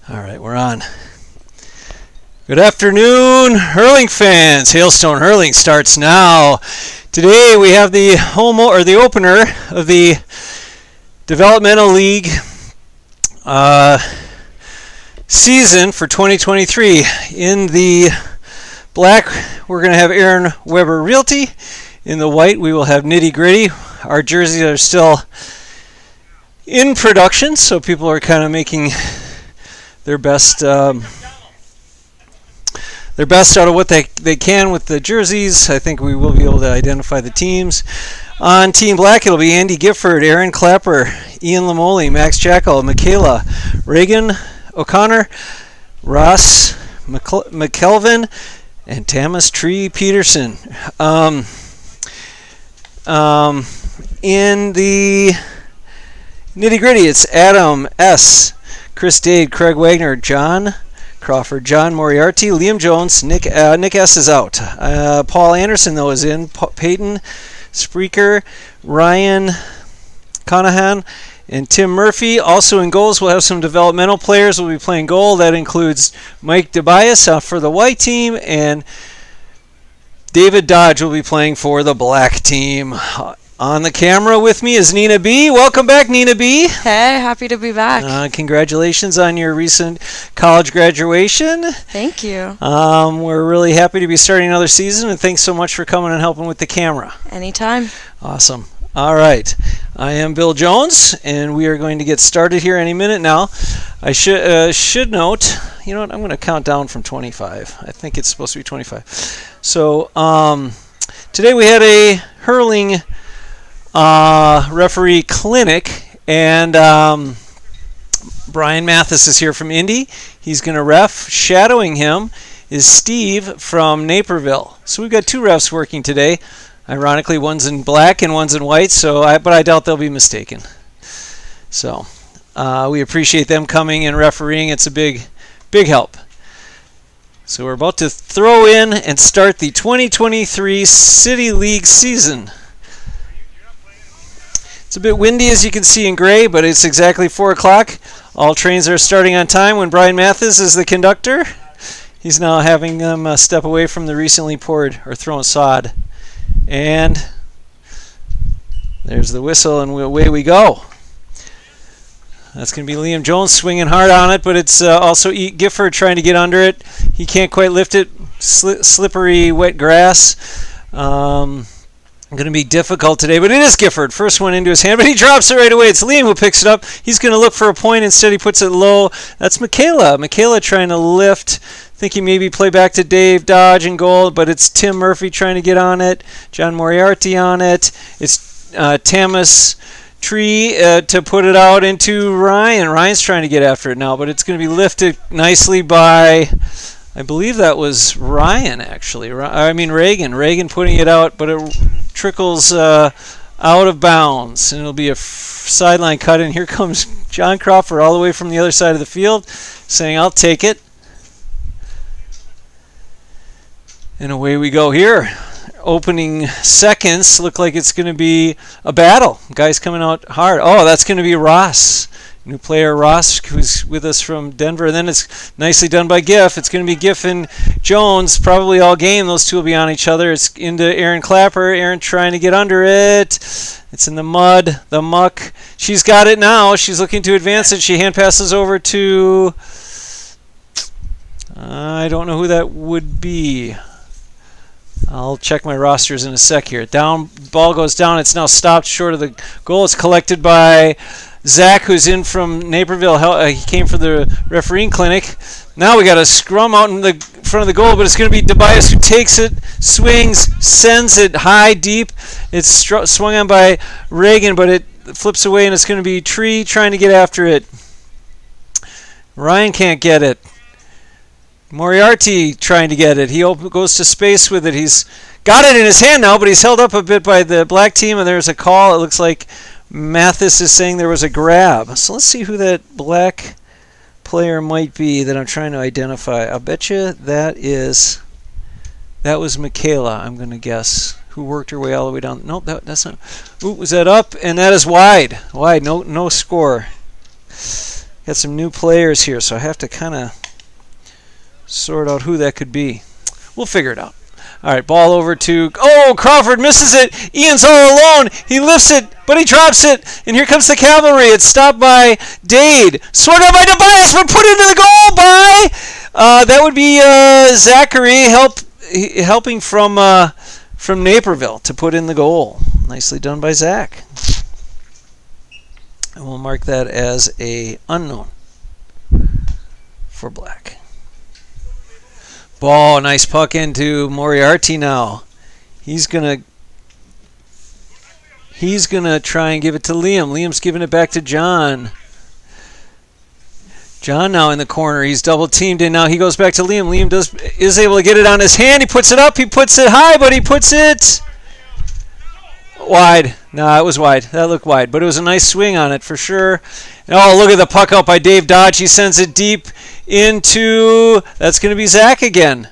All right, we're on. Good afternoon, hurling fans. Hailstone Hurling starts now. Today we have the opener of the Developmental League season for 2023. In the black, we're going to have Aaron Weber Realty. In the white, we will have Nitty Gritty. Our jerseys are still in production, so people are kind of making their best out of what they can with the jerseys. I think we will be able to identify the teams. On Team Black, it'll be Andy Gifford, Aaron Clapper, Ian Lamoli, Max Jackal, Michaela, Reagan O'Connor, Ross McKelvin, and Tamas Tree Peterson. In the Nitty Gritty, it's Adam S., Chris Dade, Craig Wagner, John Crawford, John Moriarty, Liam Jones, Nick S. is out. Paul Anderson, though, is in. Peyton Spreaker, Ryan Conahan, and Tim Murphy. Also in goals, we'll have some developmental players will be playing goal. That includes Mike DeBias for the white team, and David Dodge will be playing for the black team. On the camera with me is Nina B. Welcome back, Nina B. Hey, happy to be back. Congratulations on your recent college graduation. Thank you. We're really happy to be starting another season, and thanks so much for coming and helping with the camera. Anytime. Awesome. All right. I am Bill Jones, and we are going to get started here any minute now. I should note, you know what, I'm going to count down from 25. I think it's supposed to be 25. So today we had a hurling referee clinic, and Brian Mathis is here from Indy. He's going to ref. Shadowing him is Steve from Naperville. So we've got two refs working today. Ironically, one's in black and one's in white, but I doubt they'll be mistaken. So we appreciate them coming and refereeing. It's a big help. So we're about to throw in and start the 2023 City League season. It's a bit windy, as you can see, in gray, but it's exactly 4 o'clock. All trains are starting on time when Brian Mathis is the conductor. He's now having them step away from the recently poured or thrown sod. And there's the whistle, and away we go. That's going to be Liam Jones swinging hard on it, but it's also Gifford trying to get under it. He can't quite lift it. Slippery, wet grass. Going to be difficult today, but it is Gifford. First one into his hand, but he drops it right away. It's Liam who picks it up. He's going to look for a point. Instead, he puts it low. That's Michaela. Michaela trying to lift. Thinking maybe play back to Dave Dodge in goal, but it's Tim Murphy trying to get on it. John Moriarty on it. It's Tamas Tree to put it out into Ryan. Ryan's trying to get after it now, but it's going to be lifted nicely by, I believe that was Ryan, actually. Reagan. Reagan putting it out, but it trickles out of bounds, and it'll be a sideline cut. And here comes John Crawford all the way from the other side of the field saying, I'll take it. And away we go here. Opening seconds look like it's going to be a battle. Guys coming out hard. Oh, that's going to be Ross. New player Ross, who's with us from Denver. And then it's nicely done by Giff. It's going to be Giff and Jones probably all game. Those two will be on each other. It's into Aaron Clapper. Aaron trying to get under it. It's in the mud, the muck. She's got it now. She's looking to advance it. She hand passes over to, I don't know who that would be. I'll check my rosters in a sec here. Ball goes down. It's now stopped short of the goal. It's collected by Zach, who's in from Naperville. He came for the refereeing clinic. Now we got a scrum out in the front of the goal, but it's going to be DeBias who takes it, swings, sends it high, deep. It's swung on by Reagan, but it flips away, and it's going to be Tree trying to get after it. Ryan can't get it. Moriarty trying to get it. He goes to space with it. He's got it in his hand now, but he's held up a bit by the black team, and there's a call. It looks like Mathis is saying there was a grab. So let's see who that black player might be that I'm trying to identify. I'll bet you that was Michaela, I'm going to guess, who worked her way all the way down. Nope, that's not. Ooh, was that up? And that is wide. No score. got some new players here, so I have to kind of sort out who that could be. We'll figure it out. All right, ball over to, Crawford misses it. Ian's all alone. He lifts it, but he drops it. And here comes the cavalry. It's stopped by Dade. Swung out by Tobias, but put into the goal by, that would be Zachary helping from Naperville to put in the goal. Nicely done by Zach. And we'll mark that as a unknown for Black. Ball, nice puck into Moriarty now. He's gonna try and give it to Liam. Liam's giving it back to John. John now in the corner. He's double teamed and now he goes back to Liam. Liam is able to get it on his hand. He puts it up. He puts it high, but he puts it wide. No, it was wide. That looked wide, but it was a nice swing on it for sure. Oh, look at the puck out by Dave Dodge. He sends it deep into, that's going to be Zach again.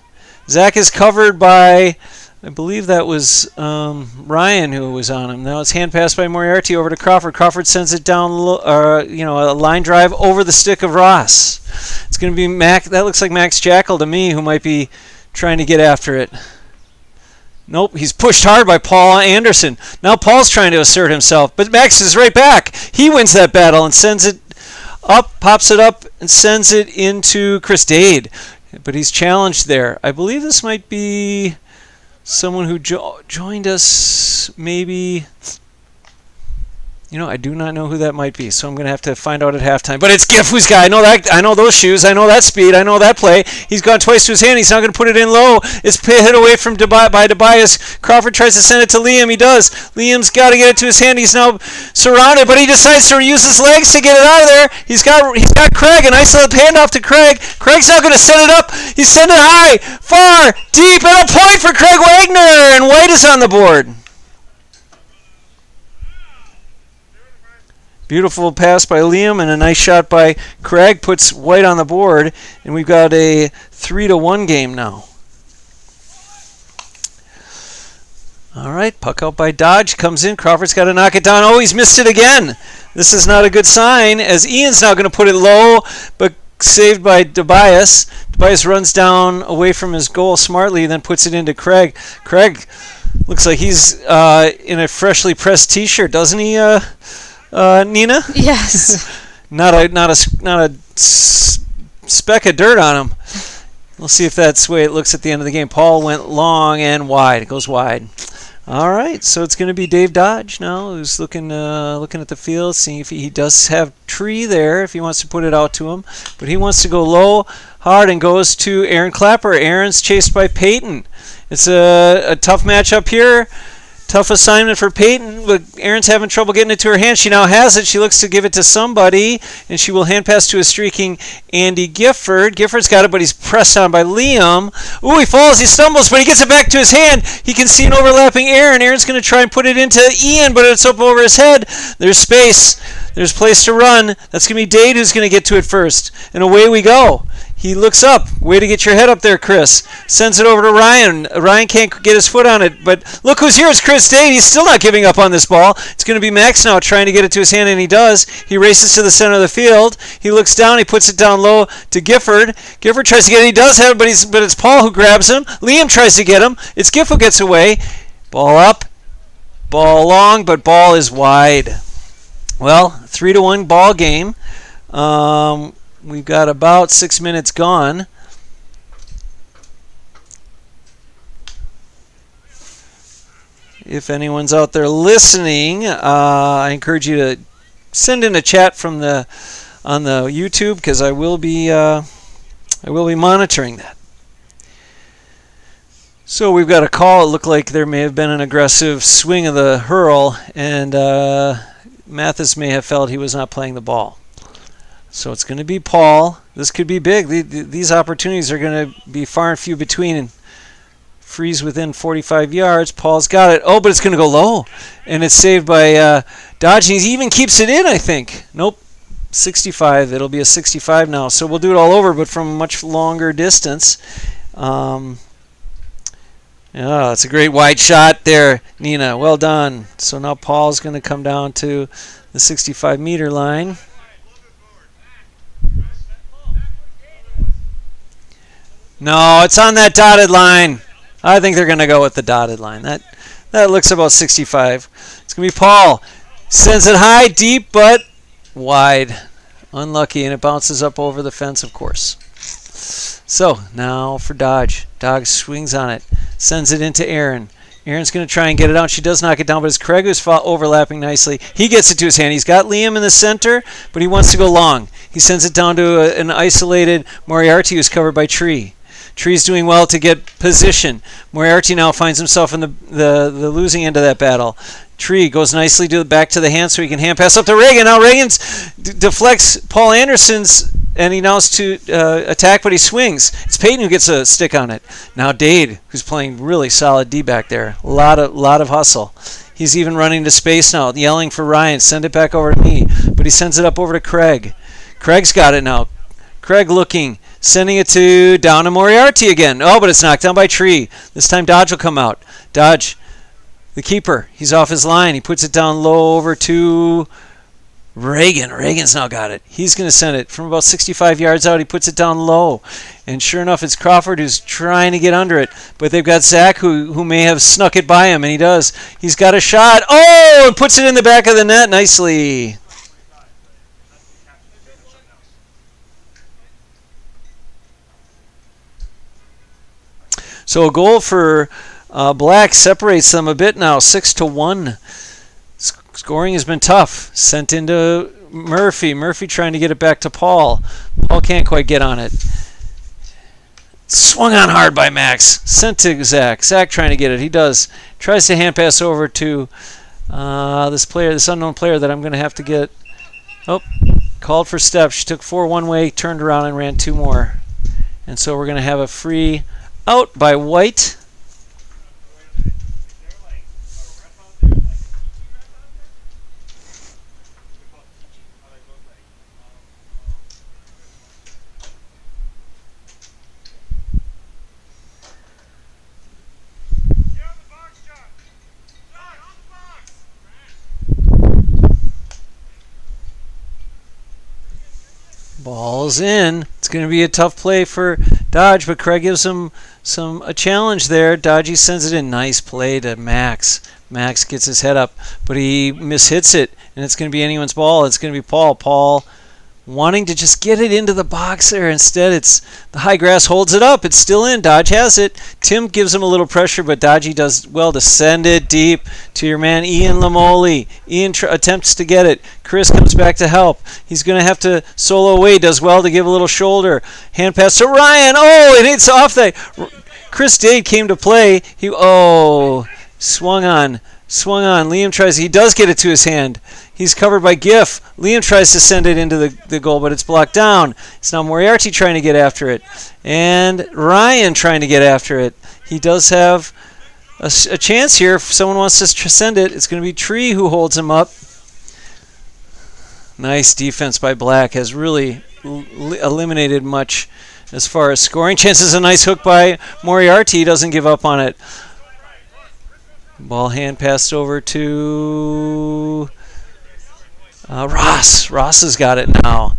Zach is covered by, I believe that was Ryan who was on him. Now it's hand pass by Moriarty over to Crawford. Crawford sends it down, a line drive over the stick of Ross. It's going to be Mac. That looks like Max Jackal to me, who might be trying to get after it. Nope, he's pushed hard by Paul Anderson. Now Paul's trying to assert himself, but Max is right back. He wins that battle and sends it up, pops it up, and sends it into Chris Dade. But he's challenged there. I believe this might be someone who joined us, maybe. I do not know who that might be, so I'm going to have to find out at halftime. But it's Giff who's got. I know those shoes. I know that speed. I know that play. He's gone twice to his hand. He's not going to put it in low. It's hit away from by Tobias. Crawford tries to send it to Liam. He does. Liam's got to get it to his hand. He's now surrounded, but he decides to use his legs to get it out of there. He's got Craig. A nice little handoff to Craig. Craig's now going to set it up. He's sending it high, far, deep, and a point for Craig Wagner. And White is on the board. Beautiful pass by Liam and a nice shot by Craig puts White on the board, and we've got a 3-1 game now. All right, puck out by Dodge, comes in. Crawford's got to knock it down. Oh, he's missed it again. This is not a good sign, as Ian's now going to put it low, but saved by Tobias. Tobias runs down away from his goal smartly, then puts it into Craig. Craig looks like he's in a freshly pressed T-shirt, doesn't he? Nina? Yes. not a speck of dirt on him. We'll see if that's the way it looks at the end of the game. Paul went long and wide. It goes wide. All right, so it's going to be Dave Dodge now, who's looking at the field, seeing if he does have Tree there, if he wants to put it out to him. But he wants to go low, hard, and goes to Aaron Clapper. Aaron's chased by Peyton. It's a tough matchup here. Tough assignment for Peyton, but Erin's having trouble getting it to her hand. She now has it. She looks to give it to somebody, and she will hand pass to a streaking Andy Gifford. Gifford's got it, but he's pressed on by Liam. Ooh, he falls, he stumbles, but he gets it back to his hand. He can see an overlapping Aaron. Aaron's going to try and put it into Ian, but it's up over his head. There's space. There's place to run. That's going to be Dade who's going to get to it first. And away we go. He looks up. Way to get your head up there, Chris. Sends it over to Ryan. Ryan can't get his foot on it, but look who's here. It's Chris Dade. He's still not giving up on this ball. It's going to be Max now trying to get it to his hand, and he does. He races to the center of the field. He looks down. He puts it down low to Gifford. Gifford tries to get it. He does have it, but it's Paul who grabs him. Liam tries to get him. It's Giff who gets away. Ball up. Ball long, but ball is wide. Well, 3-1 ball game. We've got about 6 minutes gone. If anyone's out there listening, I encourage you to send in a chat on the YouTube, because I will be monitoring that. So we've got a call. It looked like there may have been an aggressive swing of the hurl, and Mathis may have felt he was not playing the ball. So it's going to be Paul. This could be big. These opportunities are going to be far and few between, and freeze within 45 yards. Paul's got it. Oh, but it's going to go low, and it's saved by Dodge. He even keeps it in, I think. Nope. 65. It'll be a 65 now. So we'll do it all over, but from a much longer distance. Yeah, that's a great wide shot there, Nina. Well done. So now Paul's going to come down to the 65-meter line. No, it's on that dotted line. I think they're going to go with the dotted line. That looks about 65. It's going to be Paul. Sends it high, deep, but wide. Unlucky, and it bounces up over the fence, of course. So, now for Dodge. Dodge swings on it. Sends it into Aaron. Aaron's going to try and get it out. She does knock it down, but it's Craig who's overlapping nicely. He gets it to his hand. He's got Liam in the center, but he wants to go long. He sends it down to an isolated Moriarty who's covered by Tree. Tree's doing well to get position. Moriarty now finds himself in the losing end of that battle. Tree goes nicely back to the hand so he can hand pass up to Reagan. Now Reagan's deflects Paul Anderson's, and he now has to attack, but he swings. It's Peyton who gets a stick on it. Now Dade, who's playing really solid D back there. A lot of hustle. He's even running to space now, yelling for Ryan, send it back over to me. But he sends it up over to Craig. Craig's got it now. Craig looking, sending it down to Moriarty again. Oh, but it's knocked down by Tree. This time Dodge will come out. Dodge, the keeper, he's off his line. He puts it down low over to Reagan. Reagan's now got it. He's going to send it from about 65 yards out. He puts it down low. And sure enough, it's Crawford who's trying to get under it. But they've got Zach who may have snuck it by him, and he does. He's got a shot. Oh, and puts it in the back of the net nicely. So a goal for Black separates them a bit now, 6-1. Scoring has been tough. Sent into Murphy. Murphy trying to get it back to Paul. Paul can't quite get on it. Swung on hard by Max. Sent to Zach. Zach trying to get it. He does. Tries to hand pass over to this unknown player that I'm going to have to get. Oh, called for steps. She took 4 one way, turned around and ran 2 more. And so we're going to have a free out by White. Ball's in. It's going to be a tough play for Dodge, but Craig gives him a challenge there. Dodgy sends it in. Nice play to Max. Max gets his head up, but he mishits it, and it's going to be anyone's ball. It's going to be Paul. Paul wanting to just get it into the box there. Instead, it's the high grass holds it up. It's still in. Dodge has it. Tim gives him a little pressure, but Dodgy does well to send it deep to your man Ian Lamoli. Ian attempts to get it. Chris comes back to help. He's going to have to solo away. Does well to give a little shoulder. Hand pass to Ryan. Oh, it hits off that. Chris Dade came to play. He swung on. Liam he does get it to his hand. He's covered by Giff. Liam tries to send it into the goal, but it's blocked down. It's now Moriarty trying to get after it. And Ryan trying to get after it. He does have a chance here. If someone wants to send it, it's going to be Tree who holds him up. Nice defense by Black. Has really eliminated much as far as scoring chances. A nice hook by Moriarty. He doesn't give up on it. Ball hand passed over to Ross. Ross has got it now.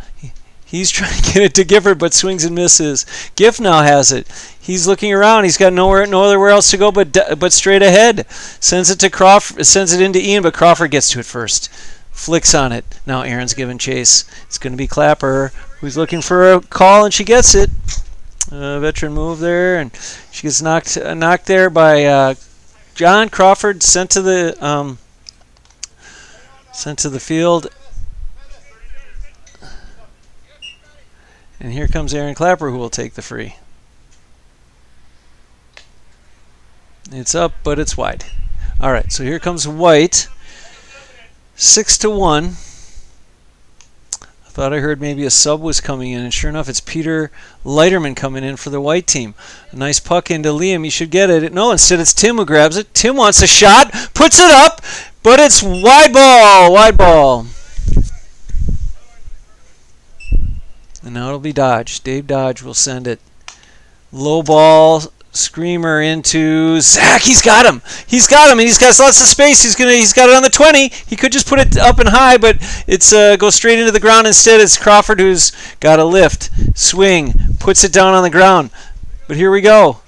He's trying to get it to Gifford, but swings and misses. Giff now has it. He's looking around. He's got no other else to go but straight ahead. Sends it to Crawford. Sends it into Ian, but Crawford gets to it first. Flicks on it. Now Aaron's giving chase. It's going to be Clapper, who's looking for a call, and she gets it. Veteran move there, and she gets knocked there by John. Crawford sent to the field. And here comes Aaron Clapper, who will take the free. It's up, but it's wide. All right, so here comes White. 6-1. I thought I heard maybe a sub was coming in, and sure enough, it's Peter Leiterman coming in for the White team. A nice puck into Liam. He should get it. No, instead it's Tim who grabs it. Tim wants a shot, puts it up, but it's wide ball. Wide ball. And now it'll be Dodge. Dave Dodge will send it. Low ball, screamer into Zach. He's got him. And he's got lots of space. He's got it on the 20. He could just put it up and high, but it's goes straight into the ground. Instead, it's Crawford who's got a lift, swing, puts it down on the ground. But here we go.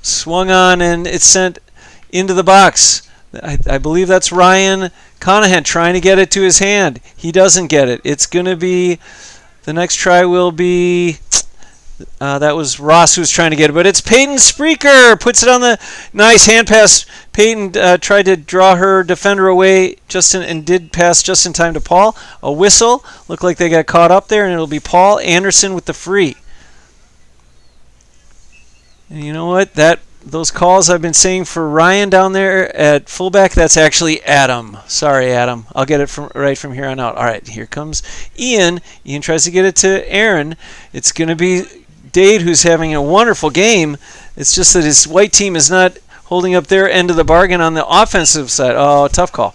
Swung on, and it's sent into the box. I believe that's Ryan Conahan trying to get it to his hand. He doesn't get it. It's going to be, the next try will be, that was Ross who was trying to get it, but it's Peyton Spreaker. Puts it on the nice hand pass. Peyton tried to draw her defender away and did pass just in time to Paul. A whistle. Looked like they got caught up there, and it'll be Paul Anderson with the free. And you know what? Those calls I've been saying for Ryan down there at fullback, that's actually Adam. Sorry, Adam. I'll get it right from here on out. All right, here comes Ian. Ian tries to get it to Aaron. It's going to be Dade, who's having a wonderful game. It's just that his white team is not holding up their end of the bargain on the offensive side. Oh, tough call.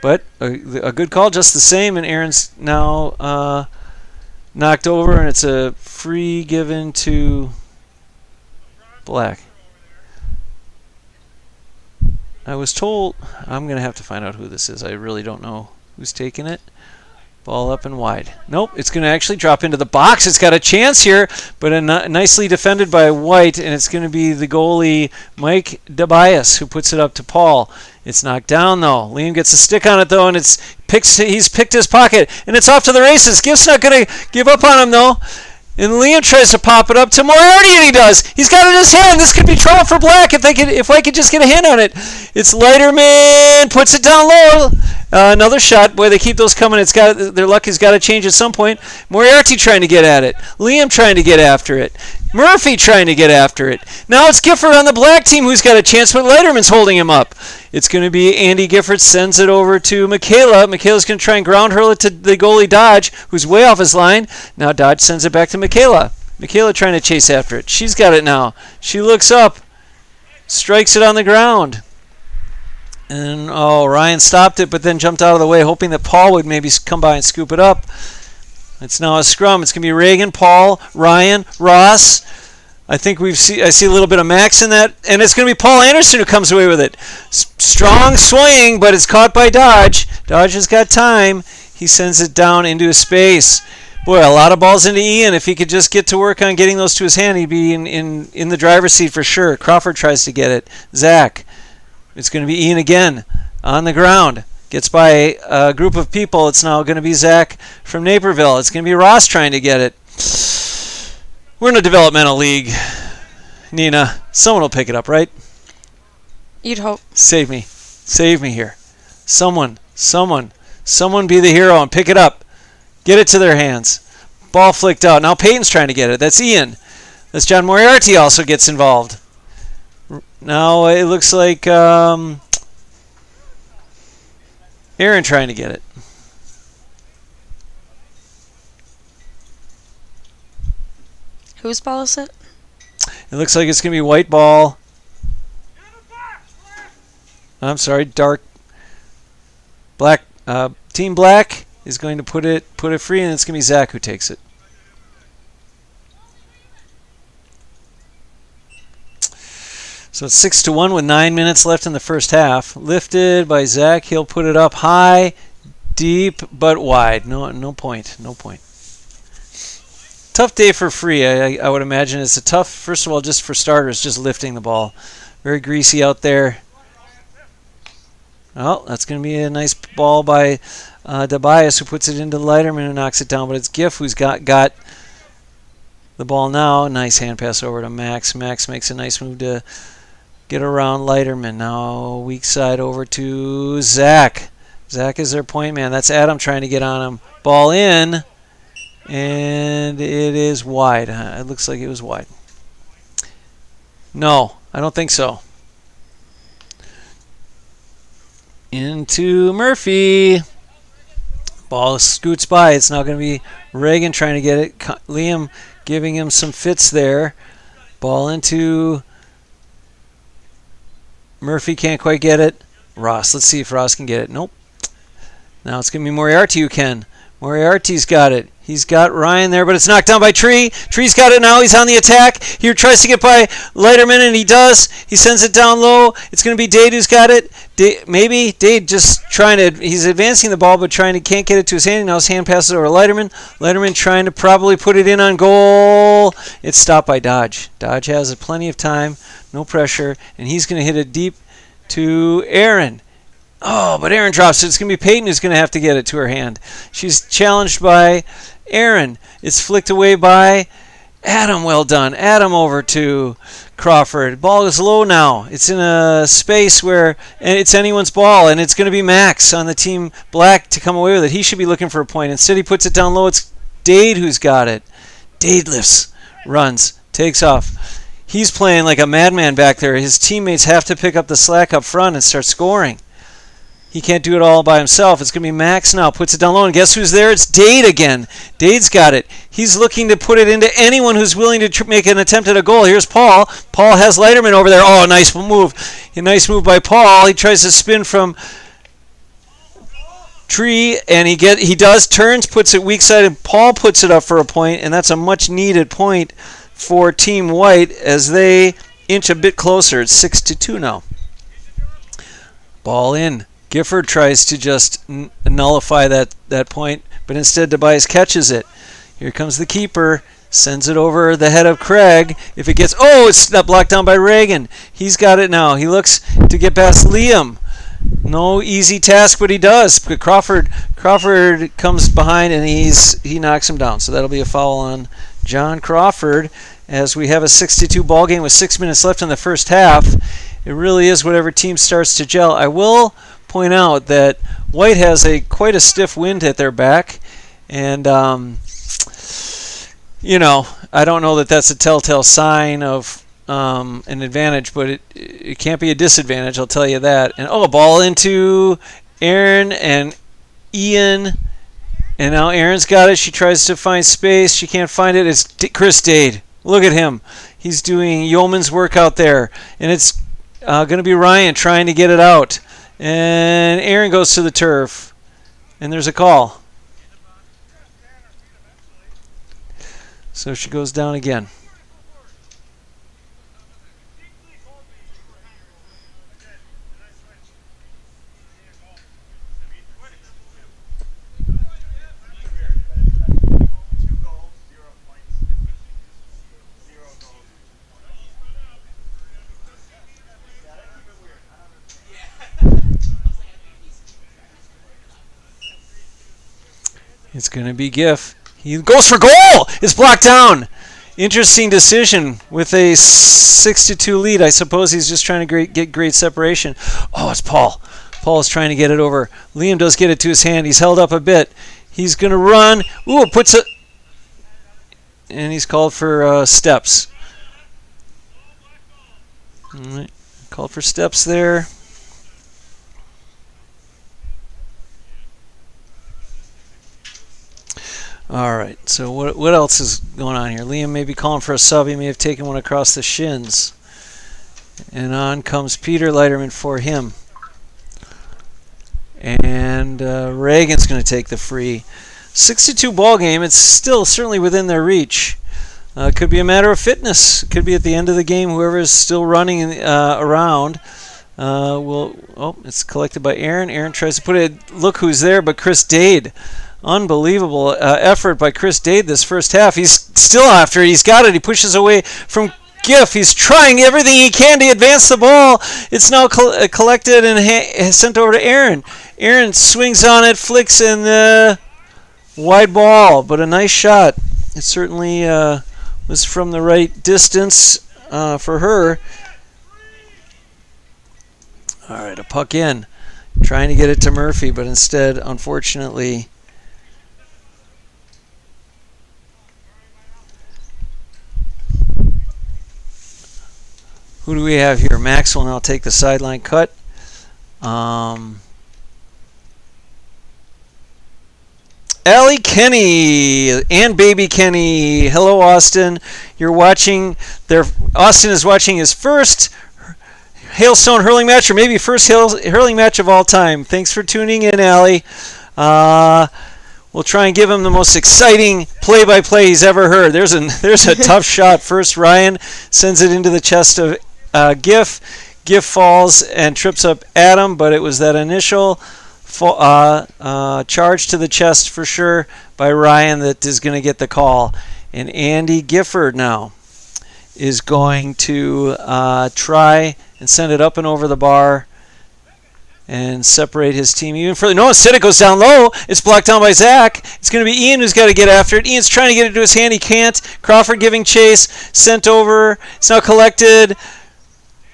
But a good call just the same, and Aaron's now knocked over, and it's a free given to Black. I was told, I'm going to have to find out who this is. I really don't know who's taking it. Ball up and wide. Nope, it's going to actually drop into the box. It's got a chance here, but nicely defended by White, and it's going to be the goalie, Mike DeBias, who puts it up to Paul. It's knocked down, though. Liam gets a stick on it, though, and he's picked his pocket, and it's off to the races. Gift's not going to give up on him, though. And Liam tries to pop it up to Moriarty, and he does. He's got it in his hand. This could be trouble for Black if I could just get a hand on it. It's Leiterman, puts it down low. Another shot. Boy, they keep those coming. Their luck has got to change at some point. Moriarty trying to get at it. Liam trying to get after it. Murphy trying to get after it. Now it's Gifford on the Black team who's got a chance, but Leiterman's holding him up. It's going to be Andy Gifford sends it over to Michaela. Michaela's going to try and ground hurl it to the goalie Dodge, who's way off his line. Now Dodge sends it back to Michaela. Michaela trying to chase after it. She's got it now. She looks up, strikes it on the ground. And, Ryan stopped it, but then jumped out of the way, hoping that Paul would maybe come by and scoop it up. It's now a scrum. It's going to be Reagan, Paul, Ryan, Ross. I think I see a little bit of Max in that. And it's going to be Paul Anderson who comes away with it. Strong swing, but it's caught by Dodge. Dodge has got time. He sends it down into space. Boy, a lot of balls into Ian. If he could just get to work on getting those to his hand, he'd be in the driver's seat for sure. Crawford tries to get it. Zach. It's going to be Ian again on the ground. Gets by a group of people. It's now going to be Zach from Naperville. It's going to be Ross trying to get it. We're in a developmental league. Nina, someone will pick it up, right? You'd hope. Save me. Save me here. Someone be the hero and pick it up. Get it to their hands. Ball flicked out. Now Peyton's trying to get it. That's Ian. That's John Moriarty also gets involved. Now it looks like Aaron trying to get it. Whose ball is it? It looks like it's going to be white ball. I'm sorry, dark. Black. Team Black is going to put it free, and it's going to be Zach who takes it. So it's 6-1 with 9 minutes left in the first half. Lifted by Zach. He'll put it up high, deep, but wide. No point. Tough day for free. I would imagine it's a tough, first of all, just for starters, just lifting the ball. Very greasy out there. Oh, that's going to be a nice ball by DeBias, who puts it into Leiterman and knocks it down. But it's Giff who's got the ball now. Nice hand pass over to Max. Max makes a nice move to get around Leiterman. Now weak side over to Zach. Zach is their point man. That's Adam trying to get on him. Ball in. And it is wide. It looks like it was wide. No, I don't think so. Into Murphy. Ball scoots by. It's now going to be Reagan trying to get it. Liam giving him some fits there. Ball into Murphy. Can't quite get it. Ross. Let's see if Ross can get it. Nope. Now it's going to be Moriarty who can. Moriarty's got it. He's got Ryan there, but it's knocked down by Tree. Tree's got it now. He's on the attack. He tries to get by Leiterman, and he does. He sends it down low. It's going to be Dade who's got it. Maybe Dade just trying to. He's advancing the ball, but can't get it to his hand. Now his hand passes over to Leiterman. Leiterman trying to probably put it in on goal. It's stopped by Dodge. Dodge has plenty of time, no pressure, and he's going to hit it deep to Aaron. Oh, but Aaron drops it. It's going to be Peyton who's going to have to get it to her hand. She's challenged by Aaron. It's flicked away by Adam. Well done. Adam over to Crawford. Ball is low now. It's in a space where it's anyone's ball, and it's going to be Max on the team black to come away with it. He should be looking for a point. Instead, he puts it down low. It's Dade who's got it. Dade lifts, runs, takes off. He's playing like a madman back there. His teammates have to pick up the slack up front and start scoring. He can't do it all by himself. It's going to be Max now. Puts it down low, and guess who's there? It's Dade again. Dade's got it. He's looking to put it into anyone who's willing to make an attempt at a goal. Here's Paul. Paul has Leiterman over there. Oh, nice move. A nice move by Paul. He tries to spin from Tree, and he does. Turns, puts it weak side, and Paul puts it up for a point, and that's a much-needed point for Team White as they inch a bit closer. It's 6-2 now. Ball in. Gifford tries to just nullify that point, but instead Tobias catches it. Here comes the keeper, sends it over the head of Craig. If it gets, it's not blocked down by Reagan. He's got it now. He looks to get past Liam. No easy task, but he does. But Crawford comes behind and he knocks him down. So that'll be a foul on John Crawford as we have a 6-2 ball game with 6 minutes left in the first half. It really is whatever team starts to gel. I will point out that White has quite a stiff wind at their back, and I don't know that that's a telltale sign of an advantage, but it can't be a disadvantage, I'll tell you that. And a ball into Aaron and Ian, and now Aaron's got it. She tries to find space. She can't find it. It's Chris Dade. Look at him. He's doing yeoman's work out there, and it's going to be Ryan trying to get it out. And Aaron goes to the turf, and there's a call. So she goes down again. It's going to be Giff. He goes for goal! It's blocked down! Interesting decision with a 6-2 lead. I suppose he's just trying to get great separation. Oh, it's Paul. Paul's trying to get it over. Liam does get it to his hand. He's held up a bit. He's going to run. Ooh, puts it... And he's called for steps. All right. Called for steps there. All right, so what else is going on here? Liam may be calling for a sub. He may have taken one across the shins. And on comes Peter Leiterman for him. And Reagan's going to take the free. 6-2 ball game. It's still certainly within their reach. Could be a matter of fitness. Could be at the end of the game. Whoever is still running around it's collected by Aaron. Aaron tries to put it. Look who's there, but Chris Dade. Unbelievable effort by Chris Dade this first half. He's still after it. He's got it. He pushes away from Giff. He's trying everything he can to advance the ball. It's now collected and sent over to Aaron. Aaron swings on it, flicks in the wide ball, but a nice shot. It certainly was from the right distance for her. All right, a puck in. Trying to get it to Murphy, but instead, unfortunately... Who do we have here? Max will now take the sideline cut. Allie Kenny and baby Kenny. Hello, Austin. You're watching. Austin is watching his first Hailstone hurling match, or maybe first hurling match of all time. Thanks for tuning in, Allie. We'll try and give him the most exciting play-by-play he's ever heard. There's a tough shot. First, Ryan sends it into the chest of Giff. Giff falls and trips up Adam, but it was that initial charge to the chest for sure by Ryan that is going to get the call. And Andy Gifford now is going to try and send it up and over the bar and separate his team even further. No, instead it goes down low. It's blocked down by Zach. It's going to be Ian who's got to get after it. Ian's trying to get it to his hand. He can't. Crawford giving chase. Sent over. It's now collected.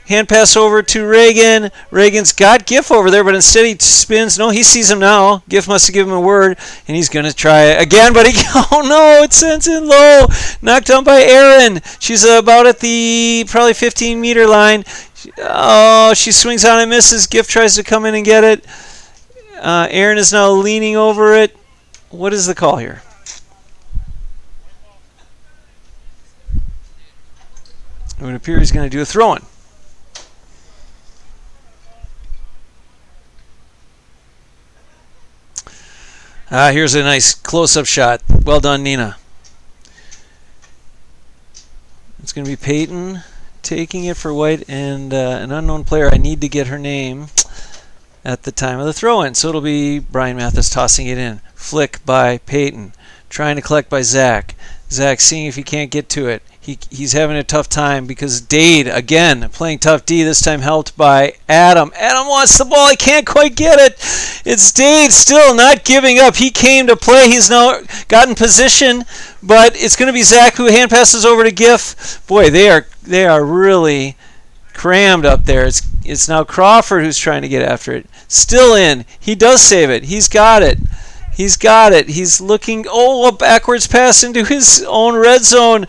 Hand pass over to Reagan. Reagan's got Giff over there, but instead he spins. No, he sees him now. Giff must have given him a word, and he's going to try it again, but oh no, it sends in low. Knocked down by Erin. She's about at the probably 15-meter line. Oh, she swings on and misses. Giff tries to come in and get it. Erin is now leaning over it. What is the call here? It would appear he's going to do a throw-in. Here's a nice close-up shot. Well done, Nina. It's going to be Peyton taking it for White and an unknown player. I need to get her name at the time of the throw-in. So it'll be Brian Mathis tossing it in. Flick by Peyton. Trying to collect by Zach. Zach seeing if he can't get to it. He's having a tough time because Dade, again, playing tough D, this time helped by Adam. Adam wants the ball. He can't quite get it. It's Dade still not giving up. He came to play. He's now got in position, but it's going to be Zach who hand passes over to Giff. Boy, they are really crammed up there. It's now Crawford who's trying to get after it. Still in. He does save it. He's got it. He's got it. He's looking. Oh, a backwards pass into his own red zone.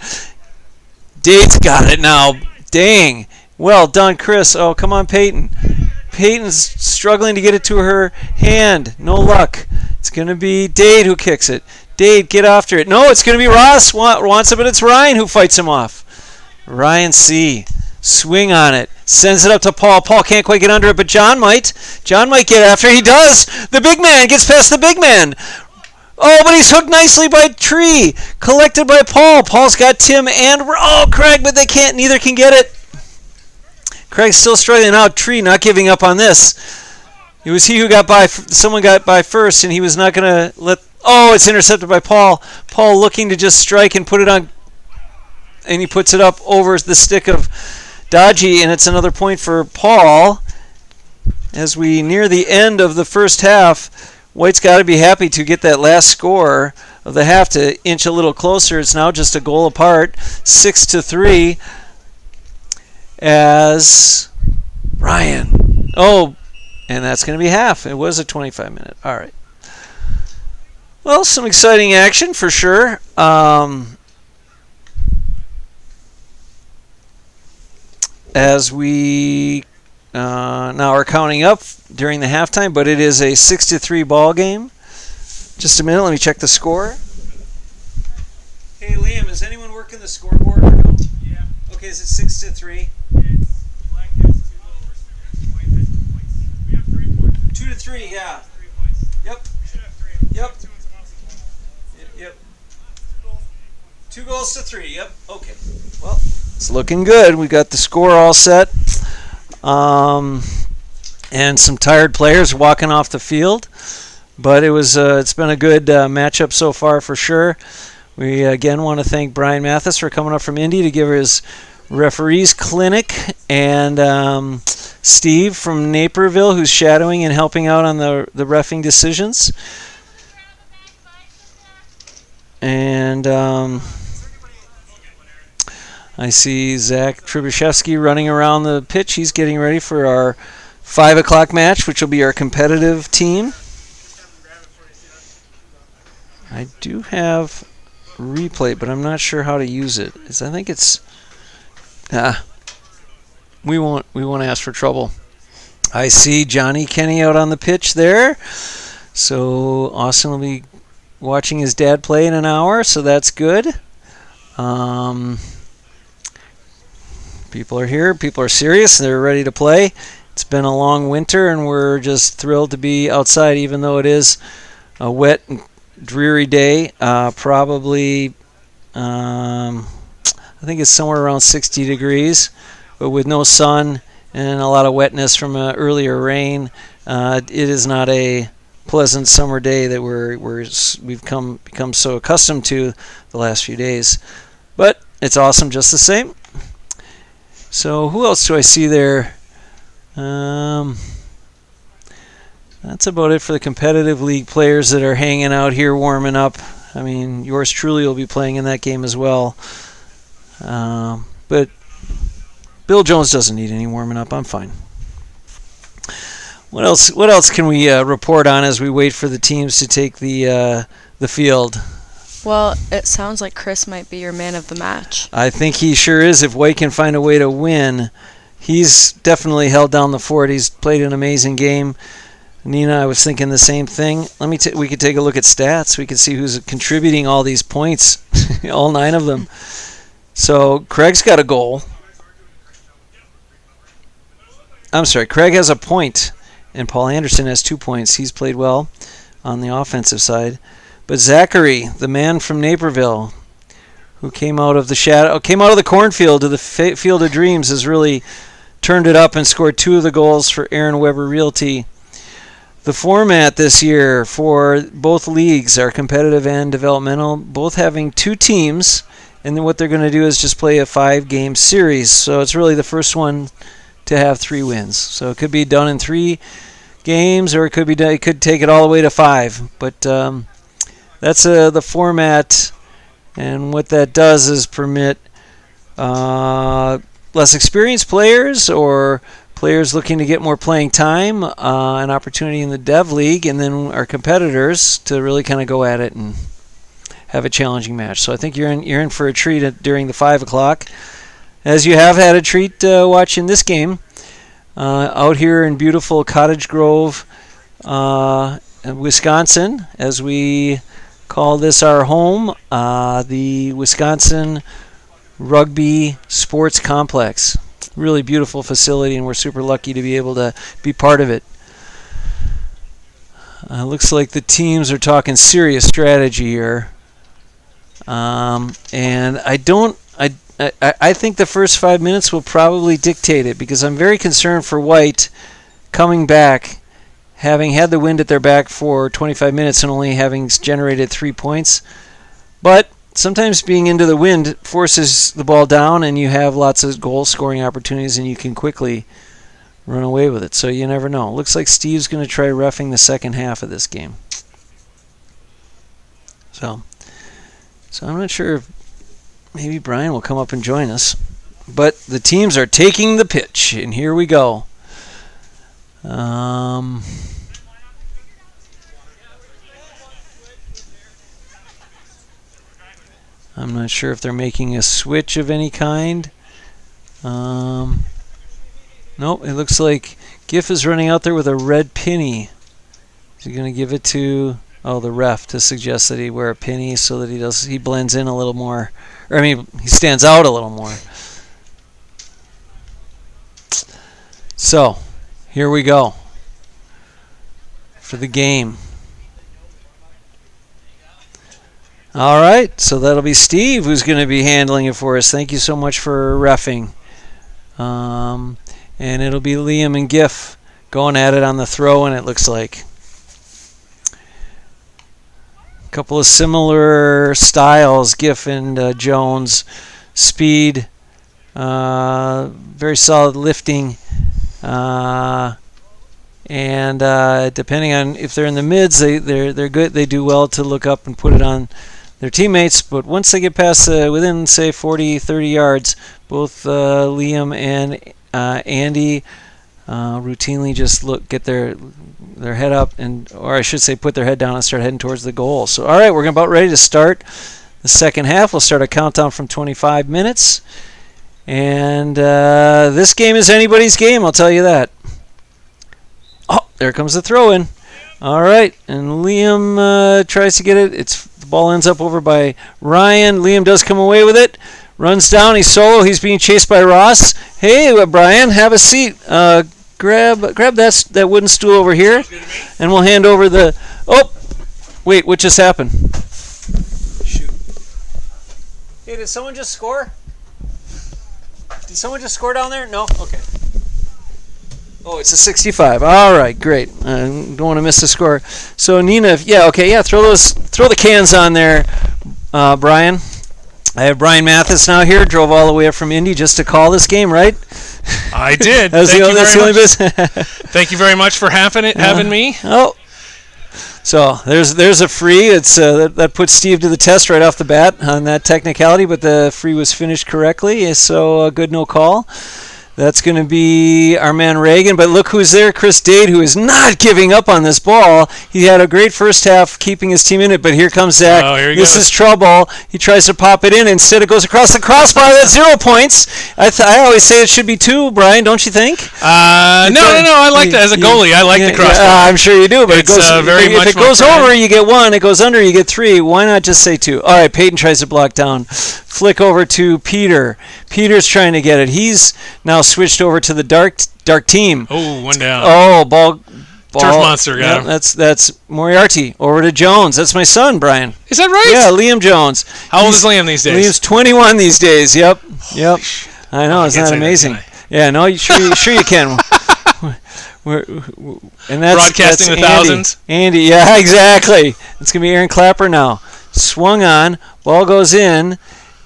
Dade's got it now. Dang. Well done, Chris. Oh, come on, Peyton. Peyton's struggling to get it to her hand. No luck. It's going to be Dade who kicks it. Dade, get after it. No, it's going to be Ross wants it, but it's Ryan who fights him off. Ryan C. Swing on it. Sends it up to Paul. Paul can't quite get under it, but John might. John might get after it. He does. The big man gets past the big man. Oh, but he's hooked nicely by Tree. Collected by Paul. Paul's got Tim and Craig, but they can't. Neither can get it. Craig's still struggling out. Tree not giving up on this. It was he who got by. Someone got by first, and he was not going to let. Oh, it's intercepted by Paul. Paul looking to just strike and put it on, and he puts it up over the stick of Dodgy, and it's another point for Paul. As we near the end of the first half, White's got to be happy to get that last score of the half to inch a little closer. It's now just a goal apart, 6-3, as Ryan. Oh, and that's going to be half. It was a 25-minute. All right. Well, some exciting action for sure. As we now are counting up during the halftime, but it is a 6-3 ball game. Just a minute, let me check the score. Hey Liam, is anyone working the scoreboard or no? Yeah. Okay, is it 6-3? It's black has 2 goals, white has 2 points. We have 3 points. 2-3, yeah. 3 points. Yep. We should have 3. Yep. 2 and someone else. Yep. 2 goals to 8 points. 2 goals to 3, yep. Okay. Well, it's looking good. We got the score all set. And some tired players walking off the field. But it's been a good matchup so far for sure. We again want to thank Brian Mathis for coming up from Indy to give his referees clinic, and Steve from Naperville who's shadowing and helping out on the reffing decisions. And I see Zach Trubishevsky running around the pitch. He's getting ready for our 5 o'clock match, which will be our competitive team. I do have replay, but I'm not sure how to use it. I think it's we won't ask for trouble. I see Johnny Kenny out on the pitch there. So Austin will be watching his dad play in an hour, so that's good. People are here. People are serious. They're ready to play. It's been a long winter, and we're just thrilled to be outside, even though it is a wet dreary day. Probably, I think it's somewhere around 60 degrees, but with no sun and a lot of wetness from earlier rain, it is not a pleasant summer day that we've become so accustomed to the last few days. But it's awesome just the same. So who else do I see there? That's about it for the competitive league players that are hanging out here warming up. I mean, yours truly will be playing in that game as well. But Bill Jones doesn't need any warming up. I'm fine. What else? What else can we report on as we wait for the teams to take the field? Well, it sounds like Chris might be your man of the match. I think he sure is. If White can find a way to win, he's definitely held down the fort. He's played an amazing game. Nina, I was thinking the same thing. We could take a look at stats. We could see who's contributing all these points, all 9 of them. So Craig's got a goal. I'm sorry, Craig has a point, and Paul Anderson has 2 points. He's played well on the offensive side. But Zachary, the man from Naperville, who came out of the cornfield to the field of dreams, has really turned it up and scored 2 of the goals for Aaron Weber Realty. The format this year for both leagues are competitive and developmental, both having 2 teams, and then what they're going to do is just play a 5-game series. So it's really the first one to have 3 wins. So it could be done in 3 games, or it could take it all the way to 5. But that's the format, and what that does is permit less experienced players or players looking to get more playing time, an opportunity in the Dev League, and then our competitors to really kind of go at it and have a challenging match. So I think you're in for a treat during the 5 o'clock, as you have had a treat watching this game out here in beautiful Cottage Grove, Wisconsin, as we call this our home, the Wisconsin Rugby Sports Complex. Really beautiful facility, and we're super lucky to be able to be part of it. Looks like the teams are talking serious strategy here, and I think the first 5 minutes will probably dictate it, because I'm very concerned for White coming back, having had the wind at their back for 25 minutes and only having generated 3 points. But sometimes being into the wind forces the ball down, and you have lots of goal-scoring opportunities, and you can quickly run away with it. So you never know. Looks like Steve's going to try reffing the second half of this game. So I'm not sure if maybe Brian will come up and join us. But the teams are taking the pitch, and here we go. I'm not sure if they're making a switch of any kind. Nope, it looks like Giff is running out there with a red penny. Is he going to give it to the ref to suggest that he wear a penny so that he blends in a little more, or he stands out a little more. So here we go for the game. All right, so that'll be Steve who's going to be handling it for us. Thank you so much for reffing. And it'll be Liam and Giff going at it on the throw, and it looks like. A couple of similar styles, Giff and Jones. Speed, very solid lifting. And depending on if they're in the mids, they're good. They do well to look up and put it on their teammates. But once they get past within, say, 40, 30 yards, both Liam and Andy routinely just get their head up, or I should say put their head down and start heading towards the goal. So, all right, we're about ready to start the second half. We'll start a countdown from 25 minutes. And this game is anybody's game, I'll tell you that. Oh, there comes the throw-in. All right, and Liam tries to get it. The ball ends up over by Ryan. Liam does come away with it. Runs down. He's solo. He's being chased by Ross. Hey, Brian, have a seat. Grab that wooden stool over here, and we'll hand over the. Oh, Wait, what just happened? Shoot. Hey, did someone just score? Did someone just score down there? No? Okay. Oh, it's a 65. All right, great. I don't want to miss the score. So Nina, throw the cans on there, Brian. I have Brian Mathis now here. Drove all the way up from Indy just to call this game, right? I did. That's the only business. Thank you very much for having me. Oh. So there's a free. It's that puts Steve to the test right off the bat on that technicality, but the free was finished correctly, so good no call. That's going to be our man Reagan, but look who's there, Chris Dade, who is not giving up on this ball. He had a great first half keeping his team in it, but here comes Zach. Oh, here he this goes. is trouble. He tries to pop it in. Instead, it goes across the crossbar. That's 0 points. I always say it should be 2, Brian, don't you think? No. I like that. As a goalie, I like the crossbar. I'm sure you do, but It's, it goes, very much if it my goes friend. over, you get 1. It goes under, you get 3. Why not just say 2? All right, Peyton tries to block down. Flick over to Peter. Peter's trying to get it. He's now switched over to the dark team. Oh, one down. Oh, ball. Turf monster got him. That's Moriarty. Over to Jones. That's my son, Brian. Is that right? Yeah, Liam Jones. How old is Liam these days? Liam's 21 these days. Yep. I know. Isn't that can't say that, amazing? can Yeah. No. Sure you can. And Broadcasting that's the thousands. Andy. Yeah, exactly. It's gonna be Aaron Clapper now. Swung on. Ball goes in.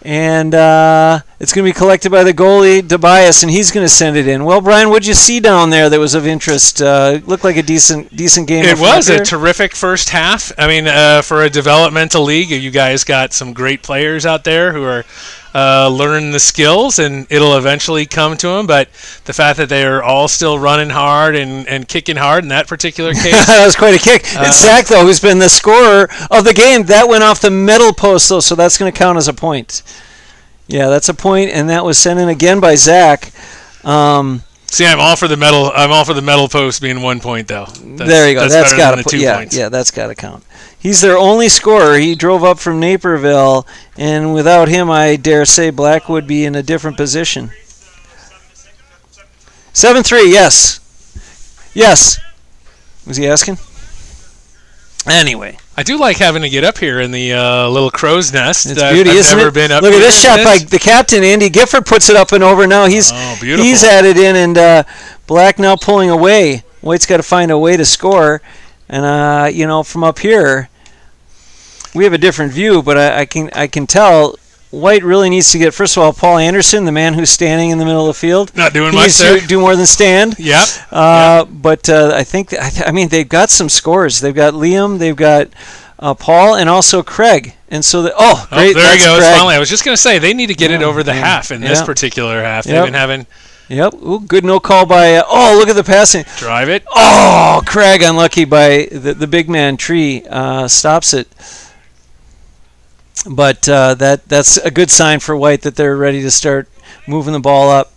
And it's going to be collected by the goalie, Tobias, and he's going to send it in. Well, Brian, what did you see down there that was of interest? Looked like a decent game. It was a terrific first half. I mean, for a developmental league, you guys got some great players out there who are learning the skills, and it'll eventually come to them. But the fact that they are all still running hard and kicking hard in that particular case. That was quite a kick. It's Zach, though, who's been the scorer of the game. That went off the middle post, though, so that's going to count as a point. Yeah, that's a point, and that was sent in again by Zach. See, I'm all for the metal. I'm all for the metal post being 1 point, though. There you go. That's got to 2 points. Yeah, that's got to count. He's their only scorer. He drove up from Naperville, and without him, I dare say Black would be in a different position. 7-3, yes. Yes. Was he asking? Anyway. I do like having to get up here in the little crow's nest. It's beauty, isn't never it? been up Look at here this shot in by the captain, Andy Gifford, puts it up and over now. He's beautiful. at it in, and Black now pulling away. White's got to find a way to score. And, from up here, we have a different view, but I can tell White really needs to get, first of all, Paul Anderson, the man who's standing in the middle of the field. Not doing he much needs there. to do more than stand. Yep. But I think, they've got some scores. They've got Liam, they've got Paul, and also Craig. And so, great. There you go. Craig. Finally, I was just going to say, they need to get it over the half in this particular half. They've been having... Yep. Ooh, good no call by... look at the passing. Drive it. Oh, Craig unlucky by the big man Tree. Stops it. But that's a good sign for White that they're ready to start moving the ball up.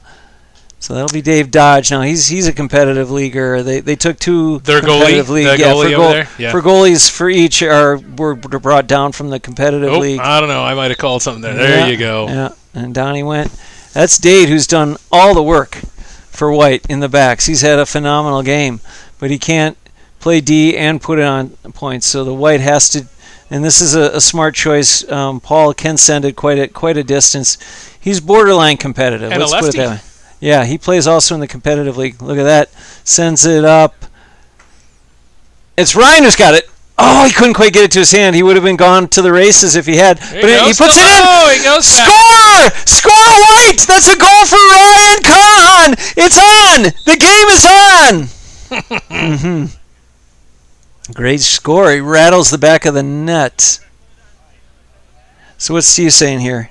So that'll be Dave Dodge. Now he's a competitive leaguer. They took 2 Their competitive goalie, league. the goalie over there? Yeah. For goalies for each were brought down from the competitive league. I don't know. I might have called something there. There you go. Yeah, and down he went. That's Dade, who's done all the work for White in the backs. He's had a phenomenal game, but he can't play D and put it on points. So the White has to, and this is a smart choice. Paul can send it quite a distance. He's borderline competitive. And Let's a put it lefty. that way. Yeah, he plays also in the competitive league. Look at that. Sends it up. It's Ryan who's got it. Oh, he couldn't quite get it to his hand. He would have been gone to the races if he had. But he puts it in. Oh, he goes back. Score! Score, White! That's a goal for Ryan Kahn! It's on! The game is on! Great score. He rattles the back of the net. So what's Steve saying here?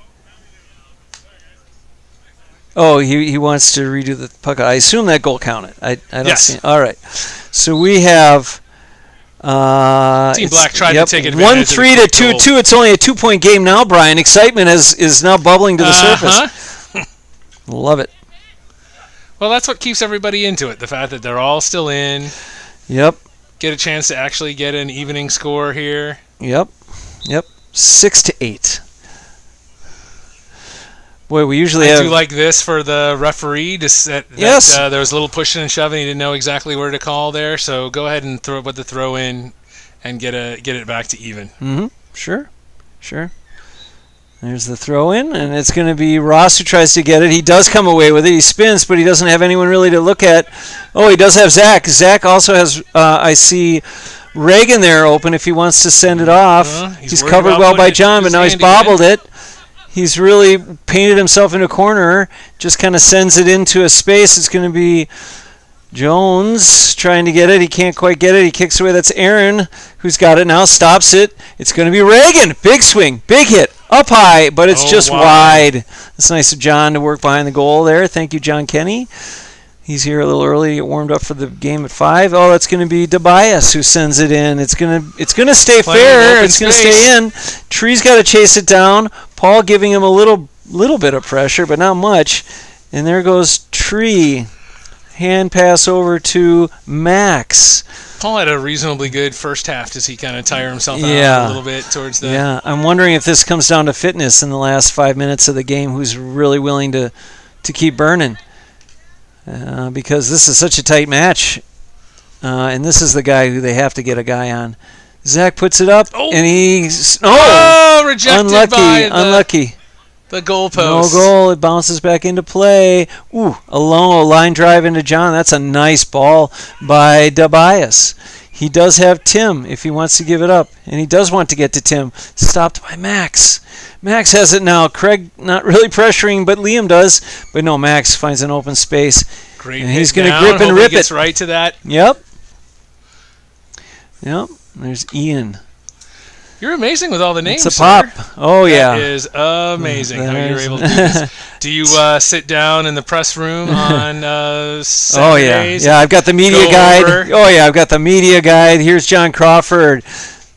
Oh, he wants to redo the puck. I assume that goal counted. I don't see it. All right. So we have... Team Black tried to take advantage. 1-3 to 2-2. It's only a 2-point game now, Brian. Excitement is now bubbling to the surface. Love it. Well, that's what keeps everybody into it. The fact that they're all still in. Yep. Get a chance to actually get an evening score here. Yep. 6-8. Boy, we usually have... I do like this for the referee to set that Yes. There was a little pushing and shoving. He didn't know exactly where to call there, so go ahead and put the throw in and get it back to even. Mm-hmm. Sure. There's the throw in, and it's going to be Ross who tries to get it. He does come away with it. He spins, but he doesn't have anyone really to look at. Oh, he does have Zach. Zach also has, I see, Reagan there open if he wants to send it off. He's covered well by John, but now he's bobbled it. He's really painted himself in a corner, just kind of sends it into a space. It's going to be Jones trying to get it. He can't quite get it. He kicks away. That's Aaron who's got it now, stops it. It's going to be Reagan. Big swing, big hit, up high, but it's just wide. It's nice of John to work behind the goal there. Thank you, John Kenny. He's here a little early to get warmed up for the game at 5. Oh, that's going to be Tobias who sends it in. It's going to stay fair. It's going to stay in. Tree's got to chase it down. Paul giving him a little bit of pressure, but not much. And there goes Tree. Hand pass over to Max. Paul had a reasonably good first half. Does he kind of tire himself out a little bit towards the... Yeah, I'm wondering if this comes down to fitness in the last 5 minutes of the game, who's really willing to keep burning. Because this is such a tight match. And this is the guy who they have to get a guy on. Zach puts it up, and he's... rejected unlucky. The goalpost. No goal. It bounces back into play. Ooh, a line drive into John. That's a nice ball by Tobias. He does have Tim if he wants to give it up, and he does want to get to Tim. Stopped by Max. Max has it now. Craig not really pressuring, but Liam does. But no, Max finds an open space. Great. And he's going to grip and rip it. Right to that. Yep. There's Ian. You're amazing with all the names, It's a pop. Sir. Oh, yeah. That is amazing how you're able to do this. Do you sit down in the press room on Saturdays? Oh, yeah. I've got the media guide. Oh, yeah. I've got the media guide. Here's John Crawford.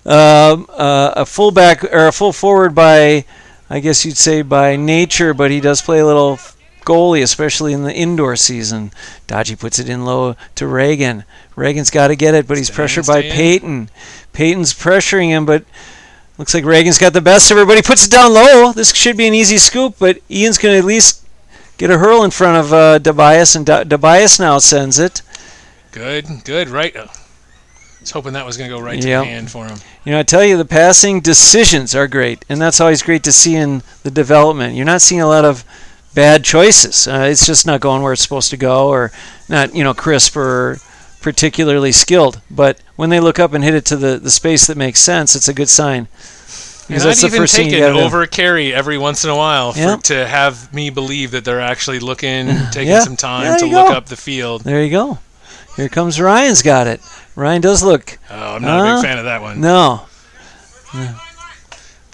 A fullback or a full forward by, I guess you'd say, by nature, but he does play a little goalie, especially in the indoor season. Dodgy puts it in low to Reagan. Reagan's got to get it, but he's pressured by Peyton. Peyton's pressuring him, but looks like Reagan's got the best of her, but he puts it down low. This should be an easy scoop, but Ian's going to at least get a hurl in front of Tobias, and Tobias now sends it. Good, right. I was hoping that was going to go right to the hand for him. I tell you, the passing decisions are great, and that's always great to see in the development. You're not seeing a lot of bad choices. It's just not going where it's supposed to go, or not, crisp or particularly skilled. But when they look up and hit it to the space that makes sense, it's a good sign. And I'd even take an over carry every once in a while to have me believe that they're actually taking some time to look up the field. There you go. Here comes Ryan's got it. Ryan does look. Oh, I'm not a big fan of that one. No.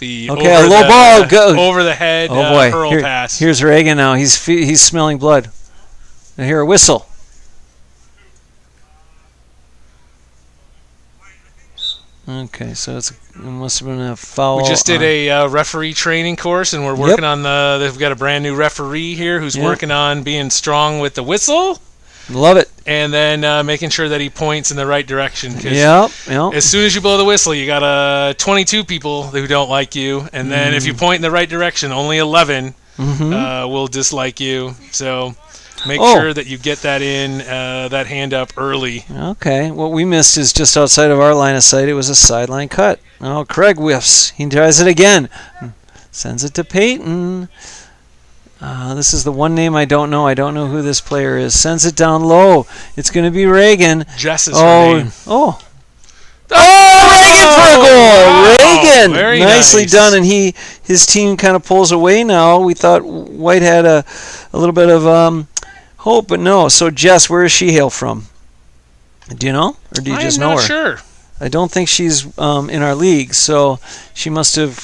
A low ball over the head hurl pass. Here's Reagan now. He's smelling blood. I hear a whistle. Okay, so it must have been a foul. We just did a referee training course, and we're working on we've got a brand new referee here who's working on being strong with the whistle. Love it. And then making sure that he points in the right direction. Yep. As soon as you blow the whistle, you got 22 people who don't like you, and then if you point in the right direction, only 11 will dislike you. So make sure that you get that that hand up early. Okay. What we missed is just outside of our line of sight. It was a sideline cut. Oh, Craig whiffs. He tries it again. Sends it to Peyton. This is the one name I don't know. I don't know who this player is. Sends it down low. It's going to be Reagan. Jess is her name. Oh, Reagan for a goal! Reagan! Very Nicely done, and his team kind of pulls away now. We thought White had a little bit of hope, but no. So, Jess, where does she hail from? Do you know? Or do you just know her? I'm not sure. I don't think she's in our league, so she must have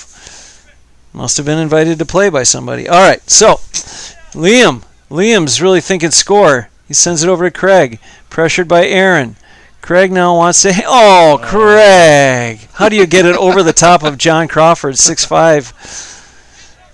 been invited to play by somebody. All right, so Liam's really thinking score. He sends it over to Craig, pressured by Aaron. Craig now wants to... Craig! How do you get it over the top of John Crawford, 6'5"?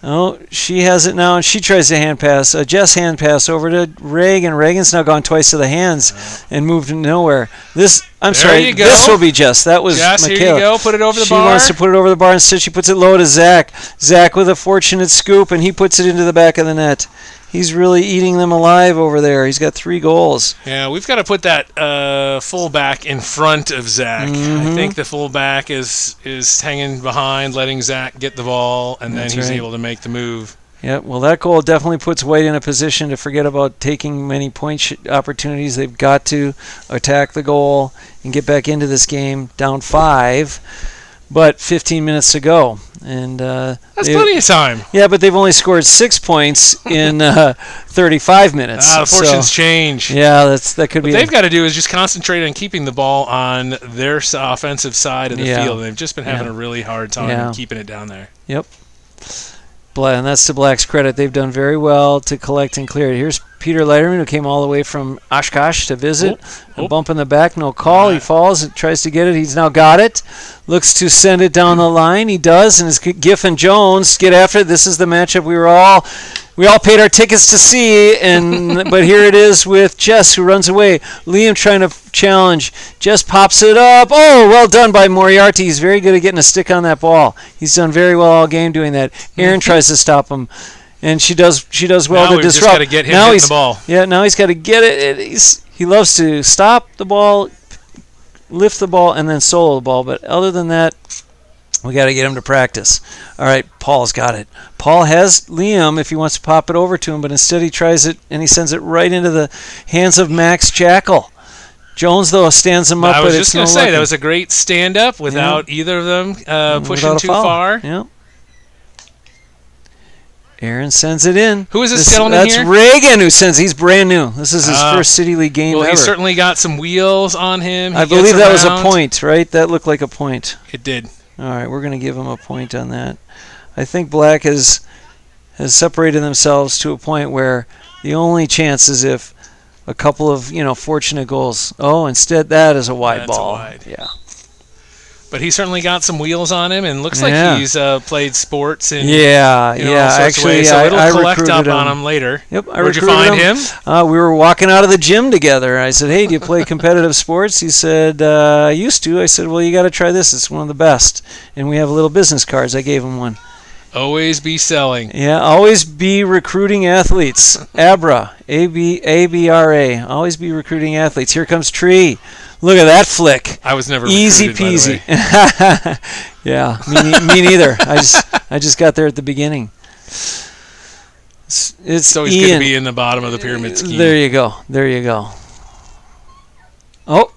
Oh, she has it now, and she tries to hand pass. Jess hand pass over to Reagan. Reagan's now gone twice to the hands and moved nowhere. This will be Jess. That was Jess, Mikhail. Here you go. Put it over the bar. She wants to put it over the bar. Instead, she puts it low to Zach. Zach with a fortunate scoop, and he puts it into the back of the net. He's really eating them alive over there. He's got 3 goals. Yeah, we've got to put that fullback in front of Zach. Mm-hmm. I think the fullback is hanging behind, letting Zach get the ball, and That's then he's right. able to make the move. Yeah, well, that goal definitely puts White in a position to forget about taking many point opportunities. They've got to attack the goal and get back into this game, down 5, but 15 minutes to go. And that's plenty of time. Yeah, but they've only scored 6 points in 35 minutes. The fortunes change. Yeah, that could What be. they've got to do is just concentrate on keeping the ball on their offensive side of the field. And they've just been having a really hard time keeping it down there. Yep. And that's to Black's credit. They've done very well to collect and clear it. Here's Peter Leiterman, who came all the way from Oshkosh to visit. A bump in the back, no call. He falls and tries to get it. He's now got it. Looks to send it down the line. He does, and it's Giff and Jones get after it. This is the matchup we all paid our tickets to see, and but here it is with Jess, who runs away. Liam trying to challenge. Jess pops it up. Oh, well done by Moriarty. He's very good at getting a stick on that ball. He's done very well all game doing that. Erin tries to stop him, and she does well now to we've disrupt. Just got to get him hitting the ball. Yeah, now he's got to get it. He loves to stop the ball, lift the ball, and then solo the ball. But other than that, we got to get him to practice. All right, Paul's got it. Paul has Liam if he wants to pop it over to him, but instead he tries it, and he sends it right into the hands of Max Jackal. Jones, though, stands him up, I but was it's just going to say, that was a great stand-up without either of them pushing too far. Yeah. Aaron sends it in. Who is this gentleman here? That's Reagan who sends. He's brand new. This is his first City League game ever. He certainly got some wheels on him. I believe that was a point, right? That looked like a point. It did. All right, we're going to give him a point on that. I think Black has separated themselves to a point where the only chance is if a couple of fortunate goals. Oh, instead that is a wide ball. Yeah. But he certainly got some wheels on him, and looks like he's played sports in all sorts of ways. So it'll collect up on him later. Yep, Where'd you find him? We were walking out of the gym together. I said, "Hey, do you play competitive sports?" He said, "I used to." I said, "Well, you got to try this. It's one of the best." And we have little business cards. I gave him one. Always be selling. Yeah, always be recruiting athletes. ABRA, A-B-R-A. Always be recruiting athletes. Here comes Tree. Look at that flick. I was never easy recruited, peasy. Yeah, me neither. I just got there at the beginning. It's always Ian. good to be in the bottom of the pyramid scheme. There you go. Oh,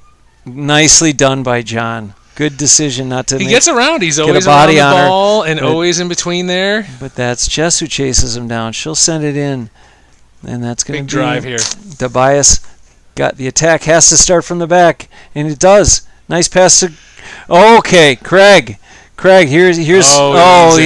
nicely done by John. Good decision not to. He gets around. He's always around the ball and always in between there. But that's Jess who chases him down. She'll send it in, and that's going to be big drive here. Tobias got the attack. Has to start from the back, and it does. Nice pass to. Okay, Craig, here's he's